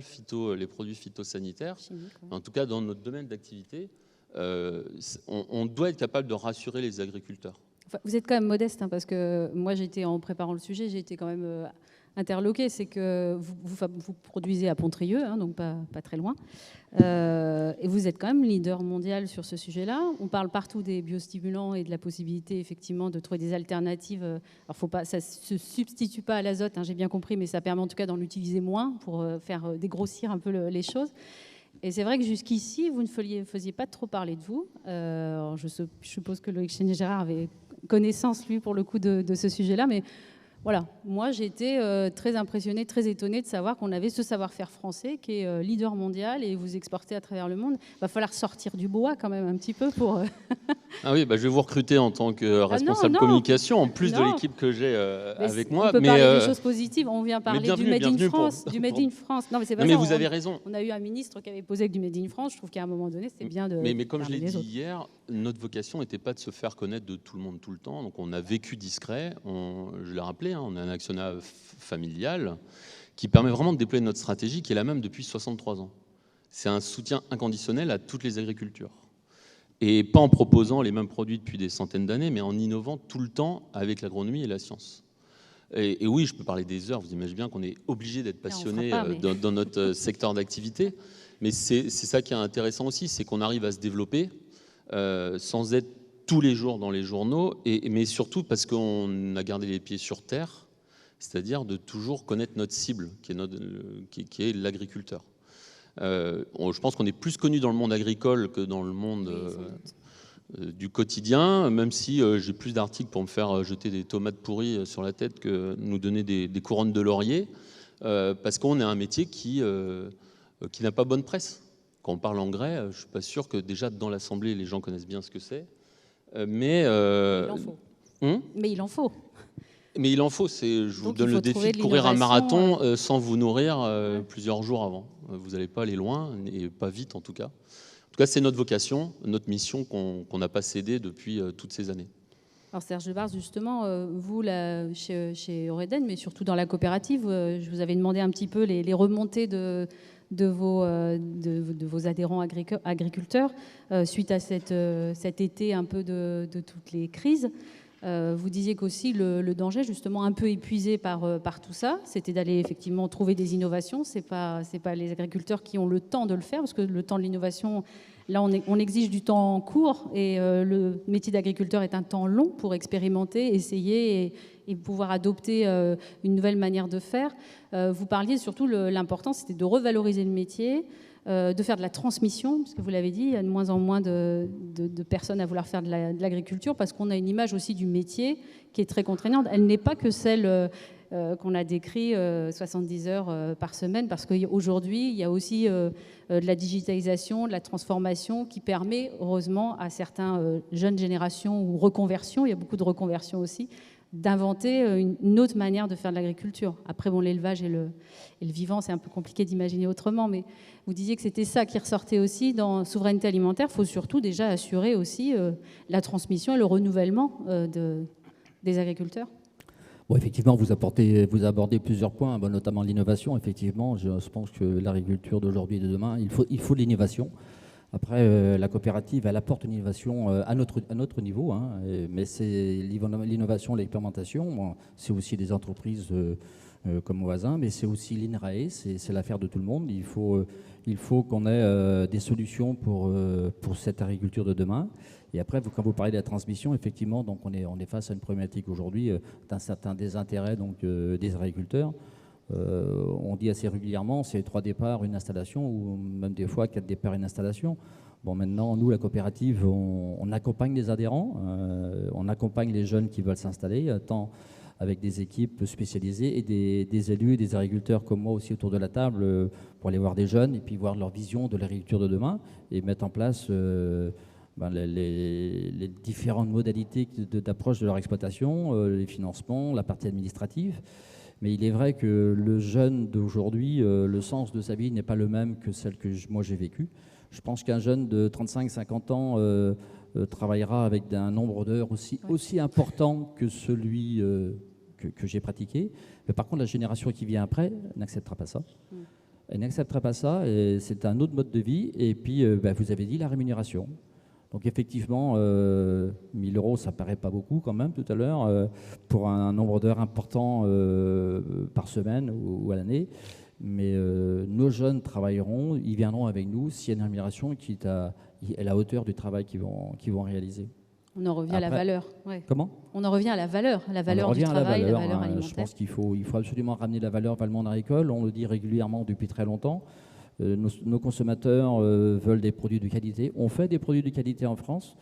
les produits phytosanitaires. Chimique, ouais. En tout cas, dans notre domaine d'activité, on doit être capable de rassurer les agriculteurs. Enfin, vous êtes quand même modeste, parce que moi, en préparant le sujet, j'ai été quand même interloquée. C'est que vous produisez à Pontrieux, donc pas très loin. Et vous êtes quand même leader mondial sur ce sujet-là. On parle partout des biostimulants et de la possibilité, effectivement, de trouver des alternatives. Alors, ça ne se substitue pas à l'azote, j'ai bien compris, mais ça permet en tout cas d'en utiliser moins pour faire dégrossir un peu les choses. Et c'est vrai que jusqu'ici, vous ne faisiez pas trop parler de vous. Je suppose que Loïc Chénier-Gérard avait connaissance, lui, pour le coup, de ce sujet-là. Mais voilà, moi, j'ai été très impressionnée, très étonnée de savoir qu'on avait ce savoir-faire français qui est leader mondial et vous exportez à travers le monde. Il va falloir sortir du bois quand même un petit peu pour... Ah oui, je vais vous recruter en tant que responsable communication, en plus de l'équipe que j'ai avec moi. On peut parler des choses positives. On vient parler du Made in France. Du Made in France. Non, mais c'est pas ça. Mais vous avez raison. On a eu un ministre qui avait posé avec du Made in France. Je trouve qu'à un moment donné, c'était bien de... Mais comme je l'ai dit hier, notre vocation n'était pas de se faire connaître de tout le monde tout le temps. Donc on a vécu discret. Je l'ai rappelé, on a un actionnat familial qui permet vraiment de déployer notre stratégie, qui est la même depuis 63 ans. C'est un soutien inconditionnel à toutes les agricultures. Et pas en proposant les mêmes produits depuis des centaines d'années, mais en innovant tout le temps avec l'agronomie et la science. Et oui, je peux parler des heures, vous imaginez bien qu'on est obligé d'être passionné dans notre secteur d'activité, mais c'est ça qui est intéressant aussi, c'est qu'on arrive à se développer sans être tous les jours dans les journaux, mais surtout parce qu'on a gardé les pieds sur terre, c'est-à-dire de toujours connaître notre cible, qui est l'agriculteur. Je pense qu'on est plus connu dans le monde agricole que dans le monde du quotidien, même si j'ai plus d'articles pour me faire jeter des tomates pourries sur la tête que nous donner des couronnes de laurier, parce qu'on est un métier qui n'a pas bonne presse. Quand on parle engrais, je ne suis pas sûr que déjà dans l'Assemblée, les gens connaissent bien ce que c'est. Mais il en faut. Mais il en faut. Mais il en faut. Je vous donne le défi de courir un marathon sans vous nourrir plusieurs jours avant. Vous n'allez pas aller loin, et pas vite en tout cas. En tout cas, c'est notre vocation, notre mission qu'on n'a pas cédée depuis toutes ces années. Alors Serge Lebars, justement, vous, là, chez Eureden, mais surtout dans la coopérative, je vous avais demandé un petit peu les remontées de vos adhérents agriculteurs suite à cet été un peu de toutes les crises. Vous disiez qu'aussi le danger, justement, un peu épuisé par tout ça, c'était d'aller effectivement trouver des innovations. C'est pas les agriculteurs qui ont le temps de le faire, parce que le temps de l'innovation, là, on exige du temps court, et le métier d'agriculteur est un temps long pour expérimenter, essayer et pouvoir adopter une nouvelle manière de faire. Vous parliez surtout, l'important, c'était de revaloriser le métier, de faire de la transmission, parce que vous l'avez dit, il y a de moins en moins de personnes à vouloir faire de l'agriculture, parce qu'on a une image aussi du métier qui est très contraignante. Elle n'est pas que celle qu'on a décrit 70 heures par semaine, parce qu'aujourd'hui, il y a aussi de la digitalisation, de la transformation qui permet, heureusement, à certaines jeunes générations ou reconversions, il y a beaucoup de reconversions aussi, d'inventer une autre manière de faire de l'agriculture. Après, bon, l'élevage et le vivant, c'est un peu compliqué d'imaginer autrement, mais vous disiez que c'était ça qui ressortait aussi dans souveraineté alimentaire. Il faut surtout déjà assurer aussi la transmission et le renouvellement des agriculteurs. Bon, effectivement, vous abordez plusieurs points, notamment l'innovation. Effectivement, je pense que l'agriculture d'aujourd'hui et de demain, il faut de l'innovation. Après, la coopérative, elle apporte une innovation à notre niveau, hein, mais c'est l'innovation, l'expérimentation. C'est aussi des entreprises comme voisins, mais c'est aussi l'INRAE, c'est l'affaire de tout le monde. Il faut qu'on ait des solutions pour cette agriculture de demain. Et après, quand vous parlez de la transmission, effectivement, donc on est face à une problématique aujourd'hui d'un certain désintérêt des agriculteurs. On dit assez régulièrement, c'est 3 départs, une installation, ou même des fois 4 départs, une installation. Bon, maintenant, nous, la coopérative, on accompagne les adhérents, on accompagne les jeunes qui veulent s'installer, tant avec des équipes spécialisées et des élus et des agriculteurs comme moi aussi autour de la table pour aller voir des jeunes et puis voir leur vision de l'agriculture de demain et mettre en place les différentes modalités d'approche de leur exploitation, les financements, la partie administrative. Mais il est vrai que le jeune d'aujourd'hui, le sens de sa vie n'est pas le même que celle que moi j'ai vécue. Je pense qu'un jeune de 35-50 ans travaillera avec un nombre d'heures aussi important que celui que j'ai pratiqué. Mais par contre, la génération qui vient après n'acceptera pas ça. Elle n'acceptera pas ça, et c'est un autre mode de vie. Et puis, vous avez dit la rémunération. Donc effectivement, 1 000 €, ça paraît pas beaucoup quand même tout à l'heure, pour un nombre d'heures important par semaine ou à l'année. Mais nos jeunes travailleront, ils viendront avec nous s'il y a une rémunération qui est à la hauteur du travail qu'ils vont réaliser. On en revient à la valeur. Ouais. Comment ? On en revient à la valeur du travail, la valeur alimentaire. Je pense qu'il faut absolument ramener la valeur vers le monde agricole. On le dit régulièrement depuis très longtemps. Nos consommateurs veulent des produits de qualité. On fait des produits de qualité en France.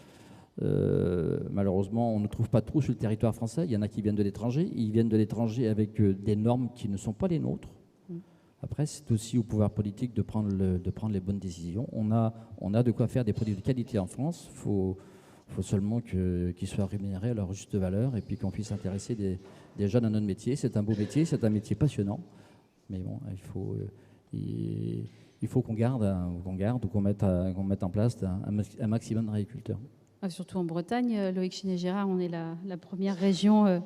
Malheureusement, on ne trouve pas trop sur le territoire français. Il y en a qui viennent de l'étranger. Ils viennent de l'étranger avec des normes qui ne sont pas les nôtres. Après, c'est aussi au pouvoir politique de prendre les bonnes décisions. On a de quoi faire des produits de qualité en France. Il faut seulement qu'ils soient rémunérés à leur juste valeur et puis qu'on puisse intéresser des jeunes à notre métier. C'est un beau métier, c'est un métier passionnant. Mais bon, il faut qu'on garde ou qu'on mette en place un maximum d'agriculteurs. Surtout en Bretagne, Loïc Chiné-Girard, on est la première région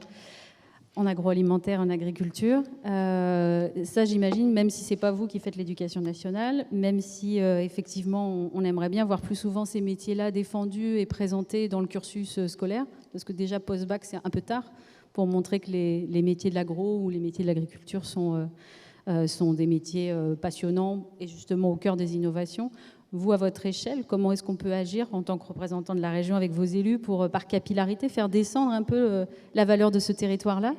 en agroalimentaire, en agriculture. Ça, j'imagine, même si ce n'est pas vous qui faites l'éducation nationale, même si effectivement on aimerait bien voir plus souvent ces métiers-là défendus et présentés dans le cursus scolaire, parce que déjà post-bac, c'est un peu tard pour montrer que les métiers de l'agro ou les métiers de l'agriculture sont des métiers passionnants et justement au cœur des innovations. Vous, à votre échelle, comment est-ce qu'on peut agir en tant que représentant de la région avec vos élus pour, par capillarité, faire descendre un peu la valeur de ce territoire-là ?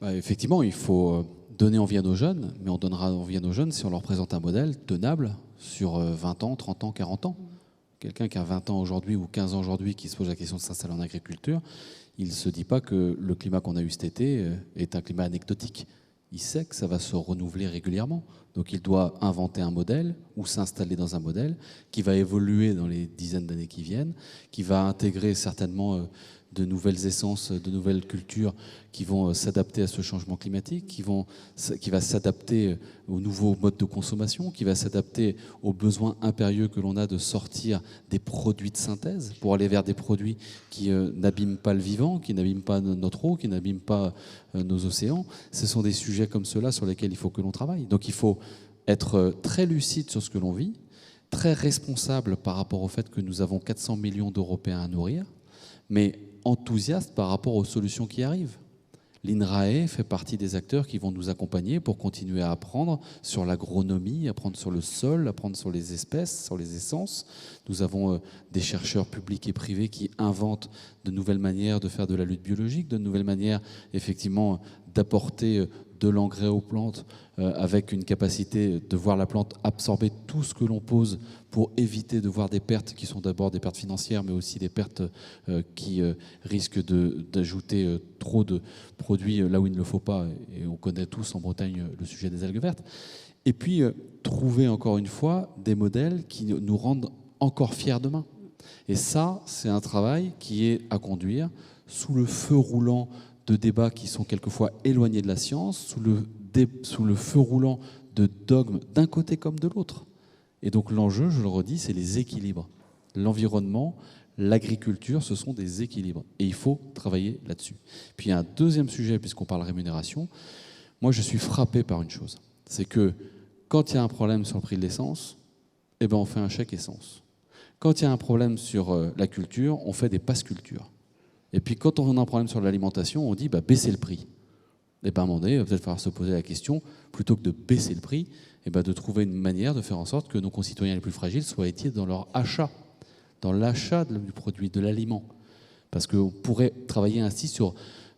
Effectivement, il faut donner envie à nos jeunes, mais on donnera envie à nos jeunes si on leur présente un modèle tenable sur 20 ans, 30 ans, 40 ans. Quelqu'un qui a 20 ans aujourd'hui ou 15 ans aujourd'hui qui se pose la question de s'installer en agriculture, il ne se dit pas que le climat qu'on a eu cet été est un climat anecdotique. Il sait que ça va se renouveler régulièrement. Donc il doit inventer un modèle ou s'installer dans un modèle qui va évoluer dans les dizaines d'années qui viennent, qui va intégrer certainement de nouvelles essences, de nouvelles cultures qui vont s'adapter à ce changement climatique, qui va s'adapter aux nouveaux modes de consommation, qui va s'adapter aux besoins impérieux que l'on a de sortir des produits de synthèse pour aller vers des produits qui n'abîment pas le vivant, qui n'abîment pas notre eau, qui n'abîment pas nos océans. Ce sont des sujets comme ceux-là sur lesquels il faut que l'on travaille. Donc il faut être très lucide sur ce que l'on vit, très responsable par rapport au fait que nous avons 400 millions d'Européens à nourrir, mais enthousiaste par rapport aux solutions qui arrivent. L'INRAE fait partie des acteurs qui vont nous accompagner pour continuer à apprendre sur l'agronomie, apprendre sur le sol, apprendre sur les espèces, sur les essences. Nous avons des chercheurs publics et privés qui inventent de nouvelles manières de faire de la lutte biologique, de nouvelles manières effectivement d'apporter de l'engrais aux plantes avec une capacité de voir la plante absorber tout ce que l'on pose pour éviter de voir des pertes qui sont d'abord des pertes financières, mais aussi des pertes qui risquent d'ajouter trop de produits là où il ne le faut pas. Et on connaît tous en Bretagne le sujet des algues vertes. Et puis, trouver encore une fois des modèles qui nous rendent encore fiers demain. Et ça, c'est un travail qui est à conduire sous le feu roulant de débats qui sont quelquefois éloignés de la science, sous le feu roulant de dogmes d'un côté comme de l'autre. Et donc l'enjeu, je le redis, c'est les équilibres. L'environnement, l'agriculture, ce sont des équilibres. Et il faut travailler là-dessus. Puis il y a un deuxième sujet, puisqu'on parle rémunération. Moi, je suis frappé par une chose. C'est que quand il y a un problème sur le prix de l'essence, eh ben, on fait un chèque essence. Quand il y a un problème sur la culture, on fait des passes culture. Et puis quand on a un problème sur l'alimentation, on dit baissez le prix. Et à un moment donné, il va peut-être falloir se poser la question, plutôt que de baisser le prix, de trouver une manière de faire en sorte que nos concitoyens les plus fragiles soient aidés dans leur achat, dans l'achat du produit, de l'aliment. Parce qu'on pourrait travailler ainsi sur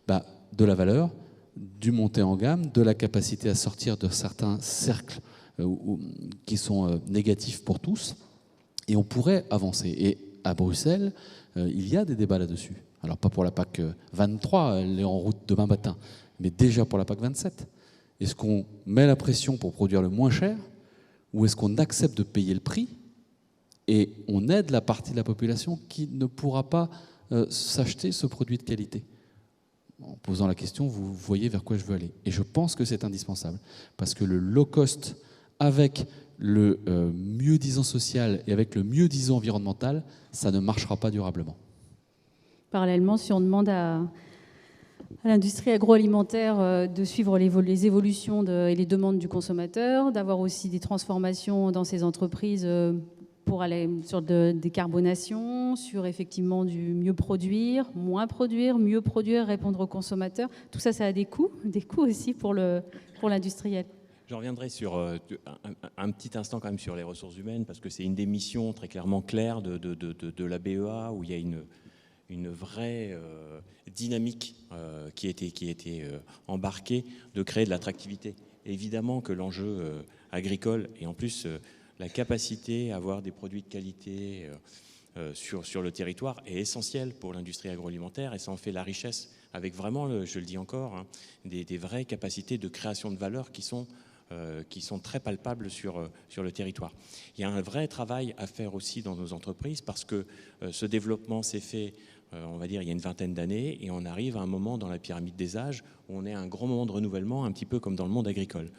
de la valeur, du monté en gamme, de la capacité à sortir de certains cercles qui sont négatifs pour tous, et on pourrait avancer. Et à Bruxelles, il y a des débats là-dessus. Alors pas pour la PAC 23, elle est en route demain matin, mais déjà pour la PAC 27. Est-ce qu'on met la pression pour produire le moins cher, ou est-ce qu'on accepte de payer le prix et on aide la partie de la population qui ne pourra pas s'acheter ce produit de qualité? En posant la question, vous voyez vers quoi je veux aller. Et je pense que c'est indispensable, parce que le low cost avec le mieux-disant social et avec le mieux-disant environnemental, ça ne marchera pas durablement. Parallèlement, si on demande à l'industrie agroalimentaire de suivre les évolutions et les demandes du consommateur, d'avoir aussi des transformations dans ces entreprises pour aller sur de décarbonation, sur effectivement du mieux produire, moins produire, mieux produire, répondre aux consommateurs. Tout ça, ça a des coûts aussi pour l'industriel. Je reviendrai sur un petit instant quand même sur les ressources humaines, parce que c'est une des missions très clairement claires de la BEA, où il y a une vraie dynamique qui a été embarquée de créer de l'attractivité. Évidemment que l'enjeu agricole, et en plus la capacité à avoir des produits de qualité sur le territoire, est essentielle pour l'industrie agroalimentaire, et ça en fait la richesse, avec vraiment, je le dis encore, des vraies capacités de création de valeur qui sont très palpables sur le territoire. Il y a un vrai travail à faire aussi dans nos entreprises, parce que ce développement s'est fait, on va dire, il y a une vingtaine d'années, et on arrive à un moment dans la pyramide des âges où on est à un grand moment de renouvellement, un petit peu comme dans le monde agricole.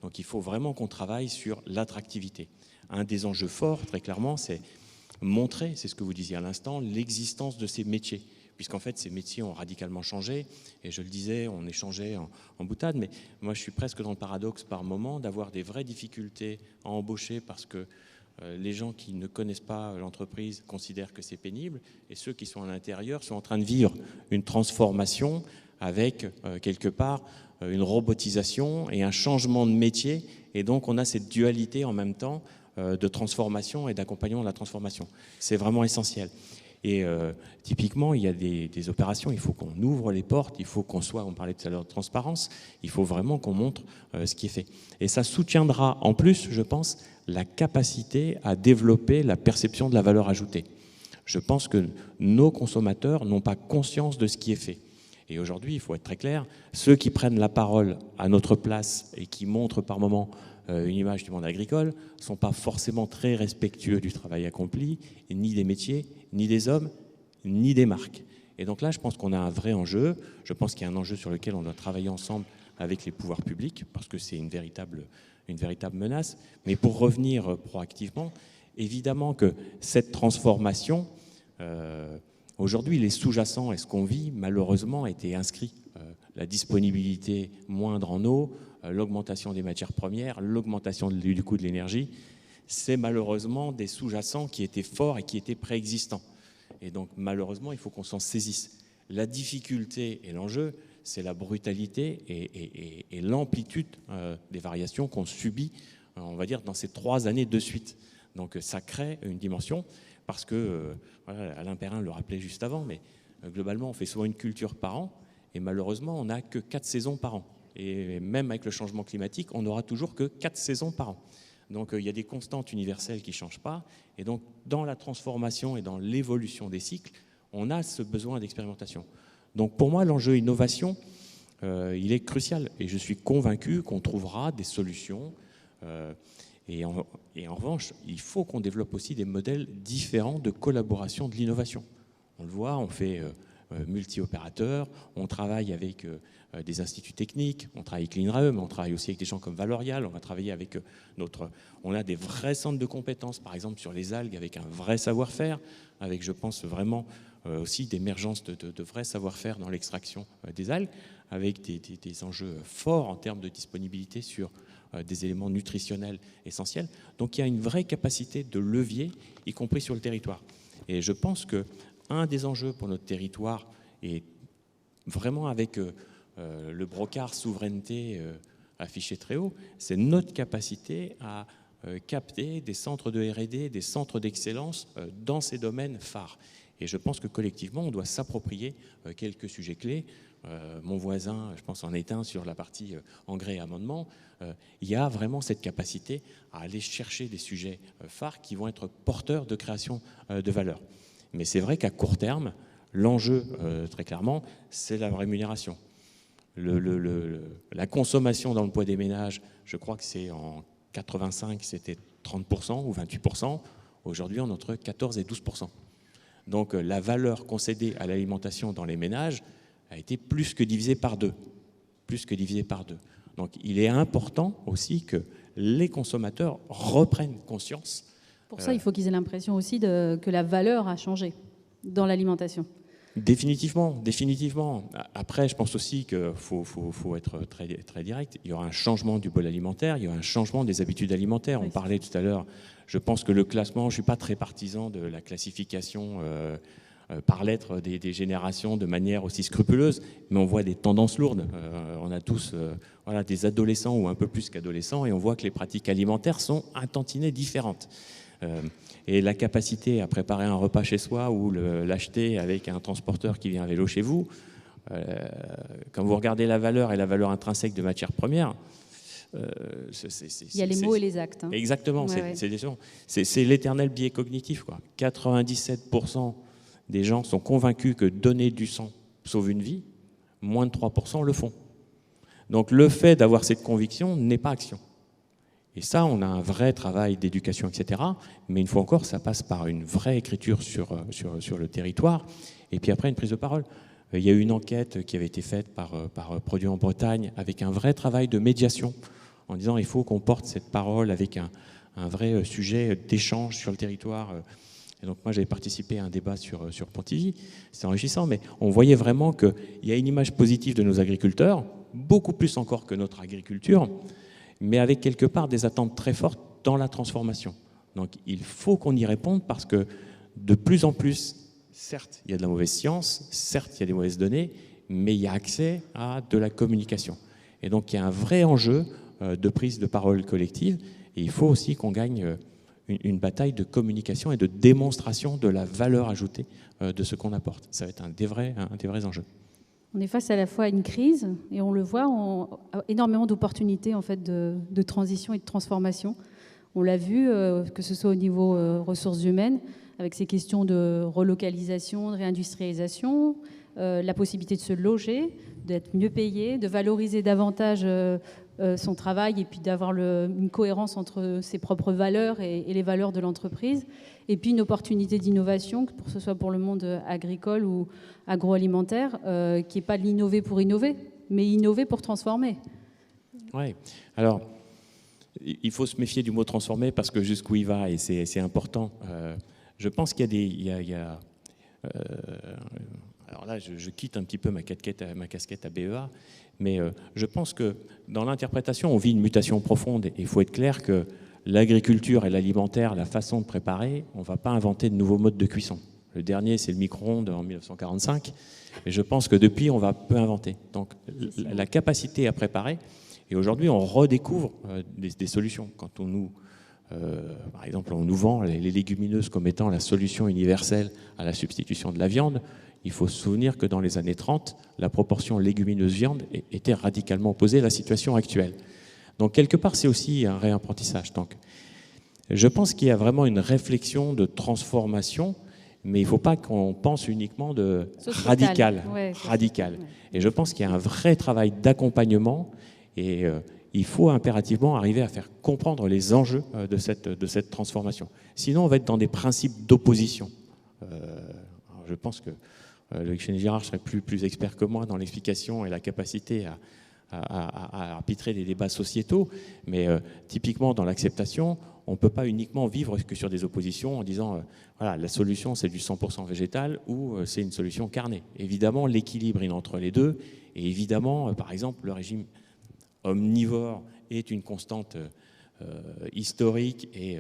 Donc il faut vraiment qu'on travaille sur l'attractivité. Un des enjeux forts, très clairement, c'est montrer, c'est ce que vous disiez à l'instant, l'existence de ces métiers. Puisqu'en fait, ces métiers ont radicalement changé. Et je le disais, on échangeait en boutade, mais moi, je suis presque dans le paradoxe par moment d'avoir des vraies difficultés à embaucher, parce que les gens qui ne connaissent pas l'entreprise considèrent que c'est pénible, et ceux qui sont à l'intérieur sont en train de vivre une transformation avec, quelque part, une robotisation et un changement de métier. Et donc, on a cette dualité en même temps de transformation et d'accompagnement de la transformation. C'est vraiment essentiel. Et typiquement, il y a des opérations, il faut qu'on ouvre les portes, il faut qu'on soit, on parlait tout à l'heure de transparence, il faut vraiment qu'on montre ce qui est fait. Et ça soutiendra en plus, je pense, la capacité à développer la perception de la valeur ajoutée. Je pense que nos consommateurs n'ont pas conscience de ce qui est fait. Et aujourd'hui, il faut être très clair, ceux qui prennent la parole à notre place et qui montrent par moments une image du monde agricole, ne sont pas forcément très respectueux du travail accompli, ni des métiers, ni des hommes, ni des marques. Et donc là, je pense qu'on a un vrai enjeu. Je pense qu'il y a un enjeu sur lequel on doit travailler ensemble avec les pouvoirs publics, parce que c'est une véritable menace. Mais pour revenir proactivement, évidemment que cette transformation, aujourd'hui, les sous-jacents et ce qu'on vit, malheureusement, étaient inscrits. La disponibilité moindre en eau, l'augmentation des matières premières, l'augmentation du coût de l'énergie, c'est malheureusement des sous-jacents qui étaient forts et qui étaient préexistants. Et donc, malheureusement, il faut qu'on s'en saisisse. La difficulté et l'enjeu, c'est la brutalité et l'amplitude des variations qu'on subit, on va dire, dans ces 3 années de suite. Donc, ça crée une dimension, parce que, voilà, Alain Perrin le rappelait juste avant, mais globalement, on fait souvent une culture par an, et malheureusement, on n'a que 4 saisons par an. Et même avec le changement climatique, on n'aura toujours que 4 saisons par an. Donc il y a des constantes universelles qui ne changent pas. Et donc dans la transformation et dans l'évolution des cycles, on a ce besoin d'expérimentation. Donc pour moi, l'enjeu innovation, il est crucial. Et je suis convaincu qu'on trouvera des solutions. Et en revanche, il faut qu'on développe aussi des modèles différents de collaboration de l'innovation. On le voit, on fait multi-opérateurs, on travaille avec des instituts techniques, on travaille avec l'INRAE, on travaille aussi avec des gens comme Valorial, on va travailler avec on a des vrais centres de compétences, par exemple sur les algues, avec un vrai savoir-faire, avec, je pense, vraiment aussi d'émergence de vrais savoir-faire dans l'extraction des algues, avec des enjeux forts en termes de disponibilité sur des éléments nutritionnels essentiels. Donc il y a une vraie capacité de levier, y compris sur le territoire. Et je pense qu'un des enjeux pour notre territoire, et vraiment avec le brocard souveraineté affiché très haut, c'est notre capacité à capter des centres de R&D, des centres d'excellence dans ces domaines phares. Et je pense que collectivement, on doit s'approprier quelques sujets clés. Mon voisin, je pense, en est un sur la partie engrais et amendement. Il y a vraiment cette capacité à aller chercher des sujets phares qui vont être porteurs de création de valeur. Mais c'est vrai qu'à court terme, l'enjeu, très clairement, c'est la rémunération. La consommation dans le poids des ménages, je crois que c'est en 85, c'était 30% ou 28%. Aujourd'hui, on est entre 14 et 12%. Donc la valeur concédée à l'alimentation dans les ménages a été plus que divisée par 2. Plus que divisée par 2. Donc il est important aussi que les consommateurs reprennent conscience. Pour ça, il faut qu'ils aient l'impression aussi que la valeur a changé dans l'alimentation. Définitivement, définitivement. Après, je pense aussi qu'il faut être très, très direct. Il y aura un changement du bol alimentaire, il y aura un changement des habitudes alimentaires. On parlait tout à l'heure, je pense que le classement, je ne suis pas très partisan de la classification par lettres des générations de manière aussi scrupuleuse, mais on voit des tendances lourdes. On a tous voilà, des adolescents ou un peu plus qu'adolescents, et on voit que les pratiques alimentaires sont un tantinet différentes. Et la capacité à préparer un repas chez soi ou l'acheter avec un transporteur qui vient à vélo chez vous, quand vous regardez la valeur et la valeur intrinsèque de matières premières, il y a les mots et les actes. Hein. Exactement, c'est l'éternel biais cognitif, quoi. 97% des gens sont convaincus que donner du sang sauve une vie, moins de 3% le font. Donc le fait d'avoir cette conviction n'est pas action. Et ça, on a un vrai travail d'éducation, etc. Mais une fois encore, ça passe par une vraie écriture sur le territoire. Et puis après, une prise de parole. Il y a eu une enquête qui avait été faite par Produits en Bretagne avec un vrai travail de médiation en disant il faut qu'on porte cette parole avec un vrai sujet d'échange sur le territoire. Et donc moi, j'avais participé à un débat sur Pontivy. C'est enrichissant, mais on voyait vraiment qu'il y a une image positive de nos agriculteurs, beaucoup plus encore que notre agriculture, mais avec quelque part des attentes très fortes dans la transformation. Donc il faut qu'on y réponde parce que de plus en plus, certes, il y a de la mauvaise science, certes, il y a des mauvaises données, mais il y a accès à de la communication. Et donc il y a un vrai enjeu de prise de parole collective, et il faut aussi qu'on gagne une bataille de communication et de démonstration de la valeur ajoutée de ce qu'on apporte. Ça va être un des vrais enjeux. On est face à la fois à une crise, et on le voit, énormément d'opportunités en fait, de transition et de transformation. On l'a vu, que ce soit au niveau ressources humaines, avec ces questions de relocalisation, de réindustrialisation, la possibilité de se loger, d'être mieux payé, de valoriser davantage son travail et puis d'avoir une cohérence entre ses propres valeurs et les valeurs de l'entreprise. Et puis une opportunité d'innovation, que ce soit pour le monde agricole ou agroalimentaire, qui n'est pas de l'innover pour innover, mais innover pour transformer. Oui, alors il faut se méfier du mot transformer parce que jusqu'où il va, et c'est important. Je pense qu'il y a alors là, je quitte un petit peu ma casquette à BEA, mais je pense que dans l'interprétation, on vit une mutation profonde. Et il faut être clair que l'agriculture et l'alimentaire, la façon de préparer, on ne va pas inventer de nouveaux modes de cuisson. Le dernier, c'est le micro-ondes en 1945. Et je pense que depuis, on va peu inventer. Donc la capacité à préparer, et aujourd'hui, on redécouvre des solutions. Quand par exemple, on nous vend les légumineuses comme étant la solution universelle à la substitution de la viande. Il faut se souvenir que dans les années 30, la proportion légumineuse-viande était radicalement opposée à la situation actuelle. Donc, quelque part, c'est aussi un réapprentissage. Donc, je pense qu'il y a vraiment une réflexion de transformation, mais il ne faut pas qu'on pense uniquement de radical. Ouais, radical. Ouais. Et je pense qu'il y a un vrai travail d'accompagnement et il faut impérativement arriver à faire comprendre les enjeux de cette transformation. Sinon, on va être dans des principes d'opposition. Je pense que Loïc Chénier-Girard serait plus expert que moi dans l'explication et la capacité à arbitrer des débats sociétaux, mais typiquement dans l'acceptation, on ne peut pas uniquement vivre que sur des oppositions en disant voilà, la solution c'est du 100% végétal ou c'est une solution carnée. Évidemment, l'équilibre est entre les deux, et évidemment, par exemple, le régime omnivore est une constante historique et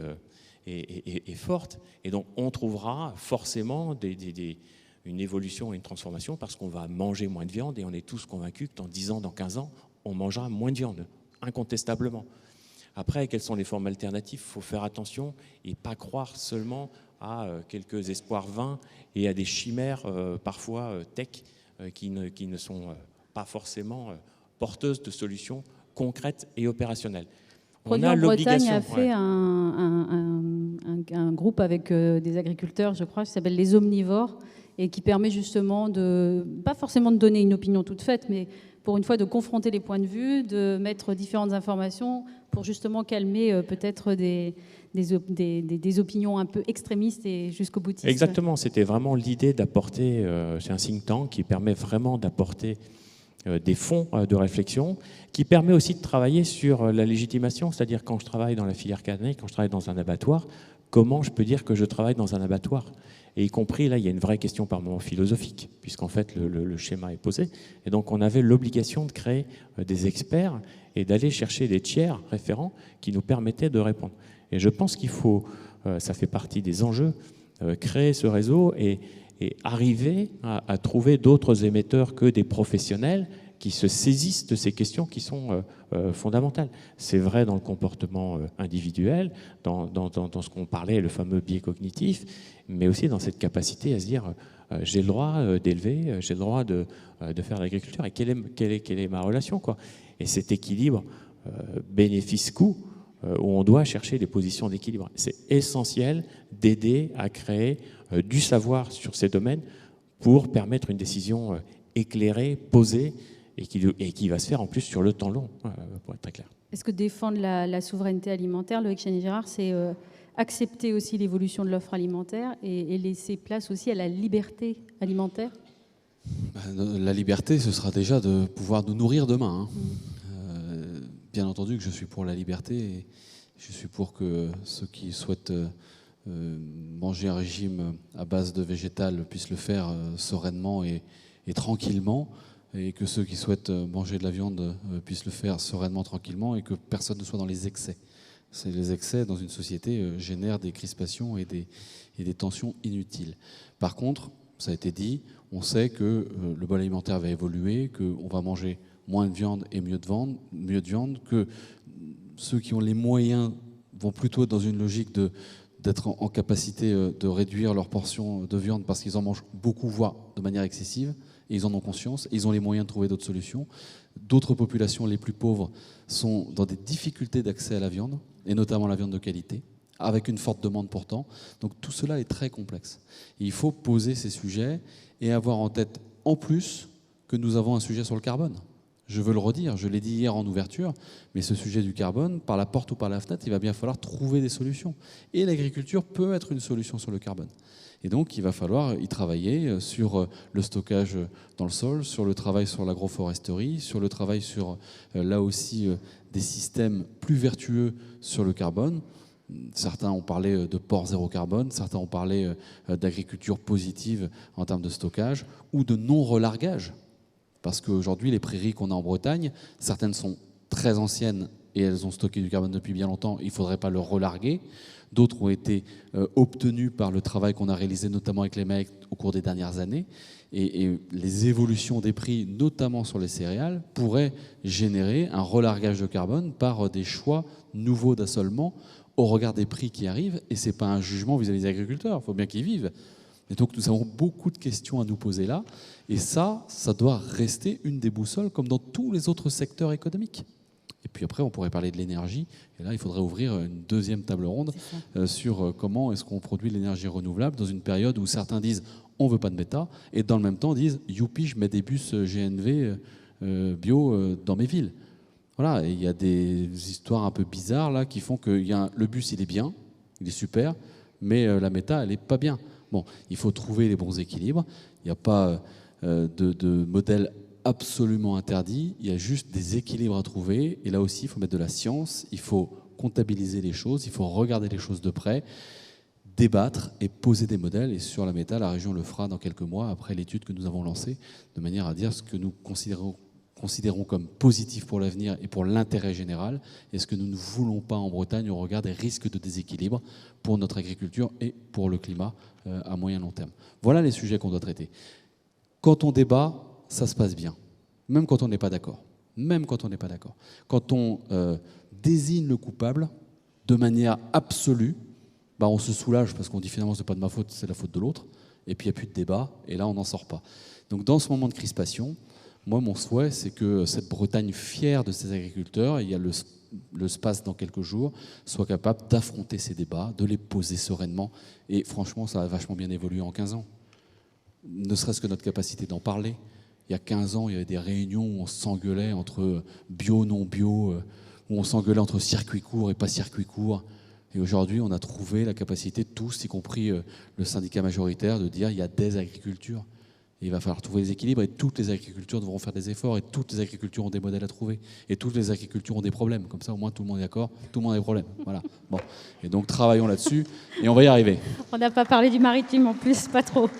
forte, et donc on trouvera forcément une évolution et une transformation parce qu'on va manger moins de viande, et on est tous convaincus que dans 10 ans, dans 15 ans, on mangera moins de viande, incontestablement. Après, quelles sont les formes alternatives ? Il faut faire attention et pas croire seulement à quelques espoirs vains et à des chimères parfois tech qui ne sont pas forcément porteuses de solutions concrètes et opérationnelles. Produit en Bretagne a fait un groupe avec des agriculteurs, je crois, qui s'appelle les omnivores, et qui permet justement pas forcément de donner une opinion toute faite, mais pour une fois de confronter les points de vue, de mettre différentes informations pour justement calmer peut-être des opinions un peu extrémistes et jusqu'au boutistes. Exactement, c'était vraiment l'idée d'apporter, c'est un think tank qui permet vraiment d'apporter des fonds de réflexion, qui permet aussi de travailler sur la légitimation, c'est-à-dire quand je travaille dans la filière carnée, quand je travaille dans un abattoir, comment je peux dire que je travaille dans un abattoir ? Et y compris, là, il y a une vraie question par moment philosophique, puisqu'en fait, le schéma est posé. Et donc, on avait l'obligation de créer des experts et d'aller chercher des tiers référents qui nous permettaient de répondre. Et je pense qu'il faut, ça fait partie des enjeux, créer ce réseau et arriver à trouver d'autres émetteurs que des professionnels qui se saisissent de ces questions qui sont fondamentales. C'est vrai dans le comportement individuel, dans ce qu'on parlait, le fameux biais cognitif, mais aussi dans cette capacité à se dire j'ai le droit d'élever, j'ai le droit de faire l'agriculture, et quelle est ma relation, quoi. Et cet équilibre bénéfice-coût, où on doit chercher des positions d'équilibre. C'est essentiel d'aider à créer du savoir sur ces domaines pour permettre une décision éclairée, posée, et qui va se faire en plus sur le temps long, pour être très clair. Est-ce que défendre la souveraineté alimentaire, Loïc Chénier-Girard, c'est accepter aussi l'évolution de l'offre alimentaire et laisser place aussi à la liberté alimentaire ? La liberté, ce sera déjà de pouvoir nous nourrir demain. Bien entendu que je suis pour la liberté, et je suis pour que ceux qui souhaitent manger un régime à base de végétal puissent le faire sereinement et tranquillement, et que ceux qui souhaitent manger de la viande puissent le faire sereinement, tranquillement, et que personne ne soit dans les excès. Les excès dans une société génèrent des crispations et des tensions inutiles. Par contre, ça a été dit, on sait que le bol alimentaire va évoluer, qu'on va manger moins de viande et mieux de viande, que ceux qui ont les moyens vont plutôt être dans une logique d'être en capacité de réduire leur portion de viande parce qu'ils en mangent beaucoup, voire de manière excessive, et ils en ont conscience, et ils ont les moyens de trouver d'autres solutions. D'autres populations, les plus pauvres, sont dans des difficultés d'accès à la viande, et notamment la viande de qualité, avec une forte demande pourtant. Donc tout cela est très complexe. Et il faut poser ces sujets et avoir en tête, en plus, que nous avons un sujet sur le carbone. Je veux le redire, je l'ai dit hier en ouverture, mais ce sujet du carbone, par la porte ou par la fenêtre, il va bien falloir trouver des solutions. Et l'agriculture peut être une solution sur le carbone. Et donc, il va falloir y travailler sur le stockage dans le sol, sur le travail sur l'agroforesterie, sur le travail sur, là aussi, des systèmes plus vertueux sur le carbone. Certains ont parlé de port zéro carbone, certains ont parlé d'agriculture positive en termes de stockage ou de non-relargage. Parce qu'aujourd'hui, les prairies qu'on a en Bretagne, certaines sont très anciennes et elles ont stocké du carbone depuis bien longtemps, il ne faudrait pas le relarguer. D'autres ont été obtenues par le travail qu'on a réalisé notamment avec les mecs au cours des dernières années. Et les évolutions des prix, notamment sur les céréales, pourraient générer un relargage de carbone par des choix nouveaux d'assolement au regard des prix qui arrivent. Et ce n'est pas un jugement vis-à-vis des agriculteurs, il faut bien qu'ils vivent. Et donc nous avons beaucoup de questions à nous poser là. Et ça doit rester une des boussoles comme dans tous les autres secteurs économiques. Et puis après, on pourrait parler de l'énergie. Et là, il faudrait ouvrir une deuxième table ronde sur comment est-ce qu'on produit de l'énergie renouvelable dans une période où certains disent on ne veut pas de méta et dans le même temps disent youpi, je mets des bus GNV bio dans mes villes. Voilà, et il y a des histoires un peu bizarres là qui font que le bus, il est bien, il est super, mais la méta, elle n'est pas bien. Bon, il faut trouver les bons équilibres. Il n'y a pas de modèle absolument interdit. Il y a juste des équilibres à trouver. Et là aussi, il faut mettre de la science. Il faut comptabiliser les choses. Il faut regarder les choses de près, débattre et poser des modèles. Et sur la méta, la région le fera dans quelques mois après l'étude que nous avons lancée, de manière à dire ce que nous considérons comme positif pour l'avenir et pour l'intérêt général, et ce que nous ne voulons pas en Bretagne au regard des risques de déséquilibre pour notre agriculture et pour le climat à moyen long terme. Voilà les sujets qu'on doit traiter. Quand on débat, ça se passe bien, même quand on n'est pas d'accord. Même quand on n'est pas d'accord. Quand on désigne le coupable de manière absolue, on se soulage parce qu'on dit finalement ce n'est pas de ma faute, c'est la faute de l'autre, et puis il n'y a plus de débat, et là on n'en sort pas. Donc dans ce moment de crispation, moi, mon souhait, c'est que cette Bretagne fière de ses agriculteurs, il y a le SPACE dans quelques jours, soit capable d'affronter ces débats, de les poser sereinement. Et franchement, ça a vachement bien évolué en 15 ans. Ne serait-ce que notre capacité d'en parler. Il y a 15 ans, il y avait des réunions où on s'engueulait entre bio, non bio, où on s'engueulait entre circuit court et pas circuit court. Et aujourd'hui, on a trouvé la capacité de tous, y compris le syndicat majoritaire, de dire qu'il y a des agricultures. Et il va falloir trouver les équilibres et toutes les agricultures devront faire des efforts et toutes les agricultures ont des modèles à trouver et toutes les agricultures ont des problèmes. Comme ça, au moins, tout le monde est d'accord, tout le monde a des problèmes. Voilà. Bon. Et donc, travaillons là-dessus et on va y arriver. On n'a pas parlé du maritime en plus, pas trop.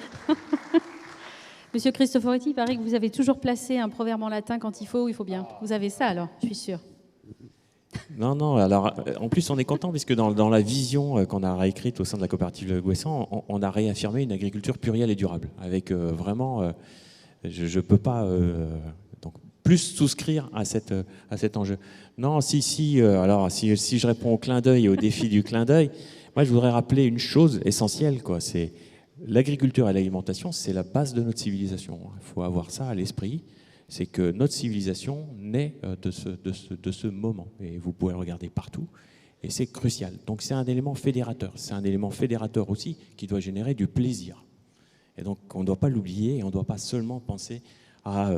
Monsieur Cristoforetti, il paraît que vous avez toujours placé un proverbe en latin quand il faut bien. Vous avez ça alors, je suis sûre. Non, alors en plus on est content puisque dans la vision qu'on a réécrite au sein de la coopérative de Gouessant, on a réaffirmé une agriculture plurielle et durable, avec vraiment, je ne peux pas donc plus souscrire à cet enjeu. Non, alors si je réponds au clin d'œil et au défi du clin d'œil, moi je voudrais rappeler une chose essentielle, c'est l'agriculture et l'alimentation, c'est la base de notre civilisation. Il faut avoir ça à l'esprit. C'est que notre civilisation naît de ce moment. Et vous pouvez le regarder partout. Et c'est crucial. Donc c'est un élément fédérateur. C'est un élément fédérateur aussi qui doit générer du plaisir. Et donc on ne doit pas l'oublier et on ne doit pas seulement penser à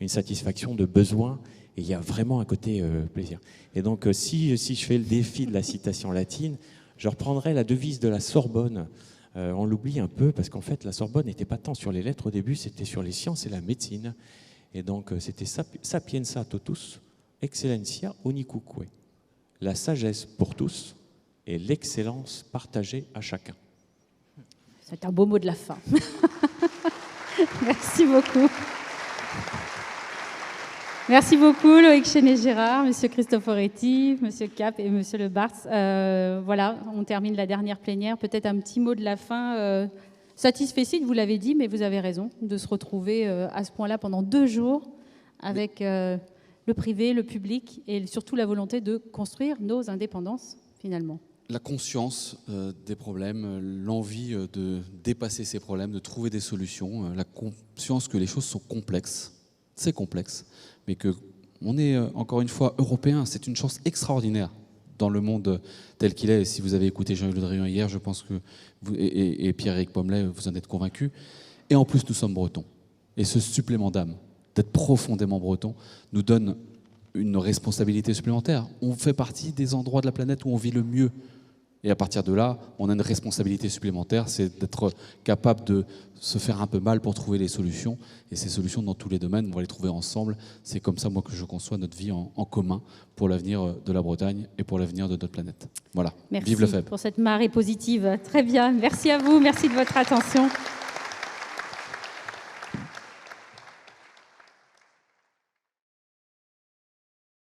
une satisfaction de besoin. Et il y a vraiment un côté plaisir. Et donc si je fais le défi de la citation latine, je reprendrai la devise de la Sorbonne. On l'oublie un peu parce qu'en fait la Sorbonne n'était pas tant sur les lettres au début, c'était sur les sciences et la médecine. Et donc, c'était sapienza totus, excellentia unicuque. La sagesse pour tous et l'excellence partagée à chacun. C'est un beau mot de la fin. Merci beaucoup. Merci beaucoup, Loïc Chenet-Gérard, Monsieur Cristoforetti, Monsieur Cap et Monsieur Le Barth. Voilà, on termine la dernière plénière. Peut-être un petit mot de la fin. Satisfait, vous l'avez dit, mais vous avez raison de se retrouver à ce point-là pendant 2 jours avec le privé, le public et surtout la volonté de construire nos indépendances, finalement. La conscience des problèmes, l'envie de dépasser ces problèmes, de trouver des solutions, la conscience que les choses sont complexes, c'est complexe, mais qu'on est encore une fois européen, c'est une chance extraordinaire dans le monde tel qu'il est. Et si vous avez écouté Jean-Yves Le Drian hier, je pense que vous, et Pierre-Éric Pommelet, vous en êtes convaincus. Et en plus, nous sommes bretons. Et ce supplément d'âme d'être profondément breton, nous donne une responsabilité supplémentaire. On fait partie des endroits de la planète où on vit le mieux. Et à partir de là, on a une responsabilité supplémentaire, c'est d'être capable de se faire un peu mal pour trouver les solutions. Et ces solutions, dans tous les domaines, on va les trouver ensemble. C'est comme ça, moi, que je conçois notre vie en commun pour l'avenir de la Bretagne et pour l'avenir de notre planète. Voilà. Merci Vive le FEB. pour cette marée positive. Très bien. Merci à vous. Merci de votre attention.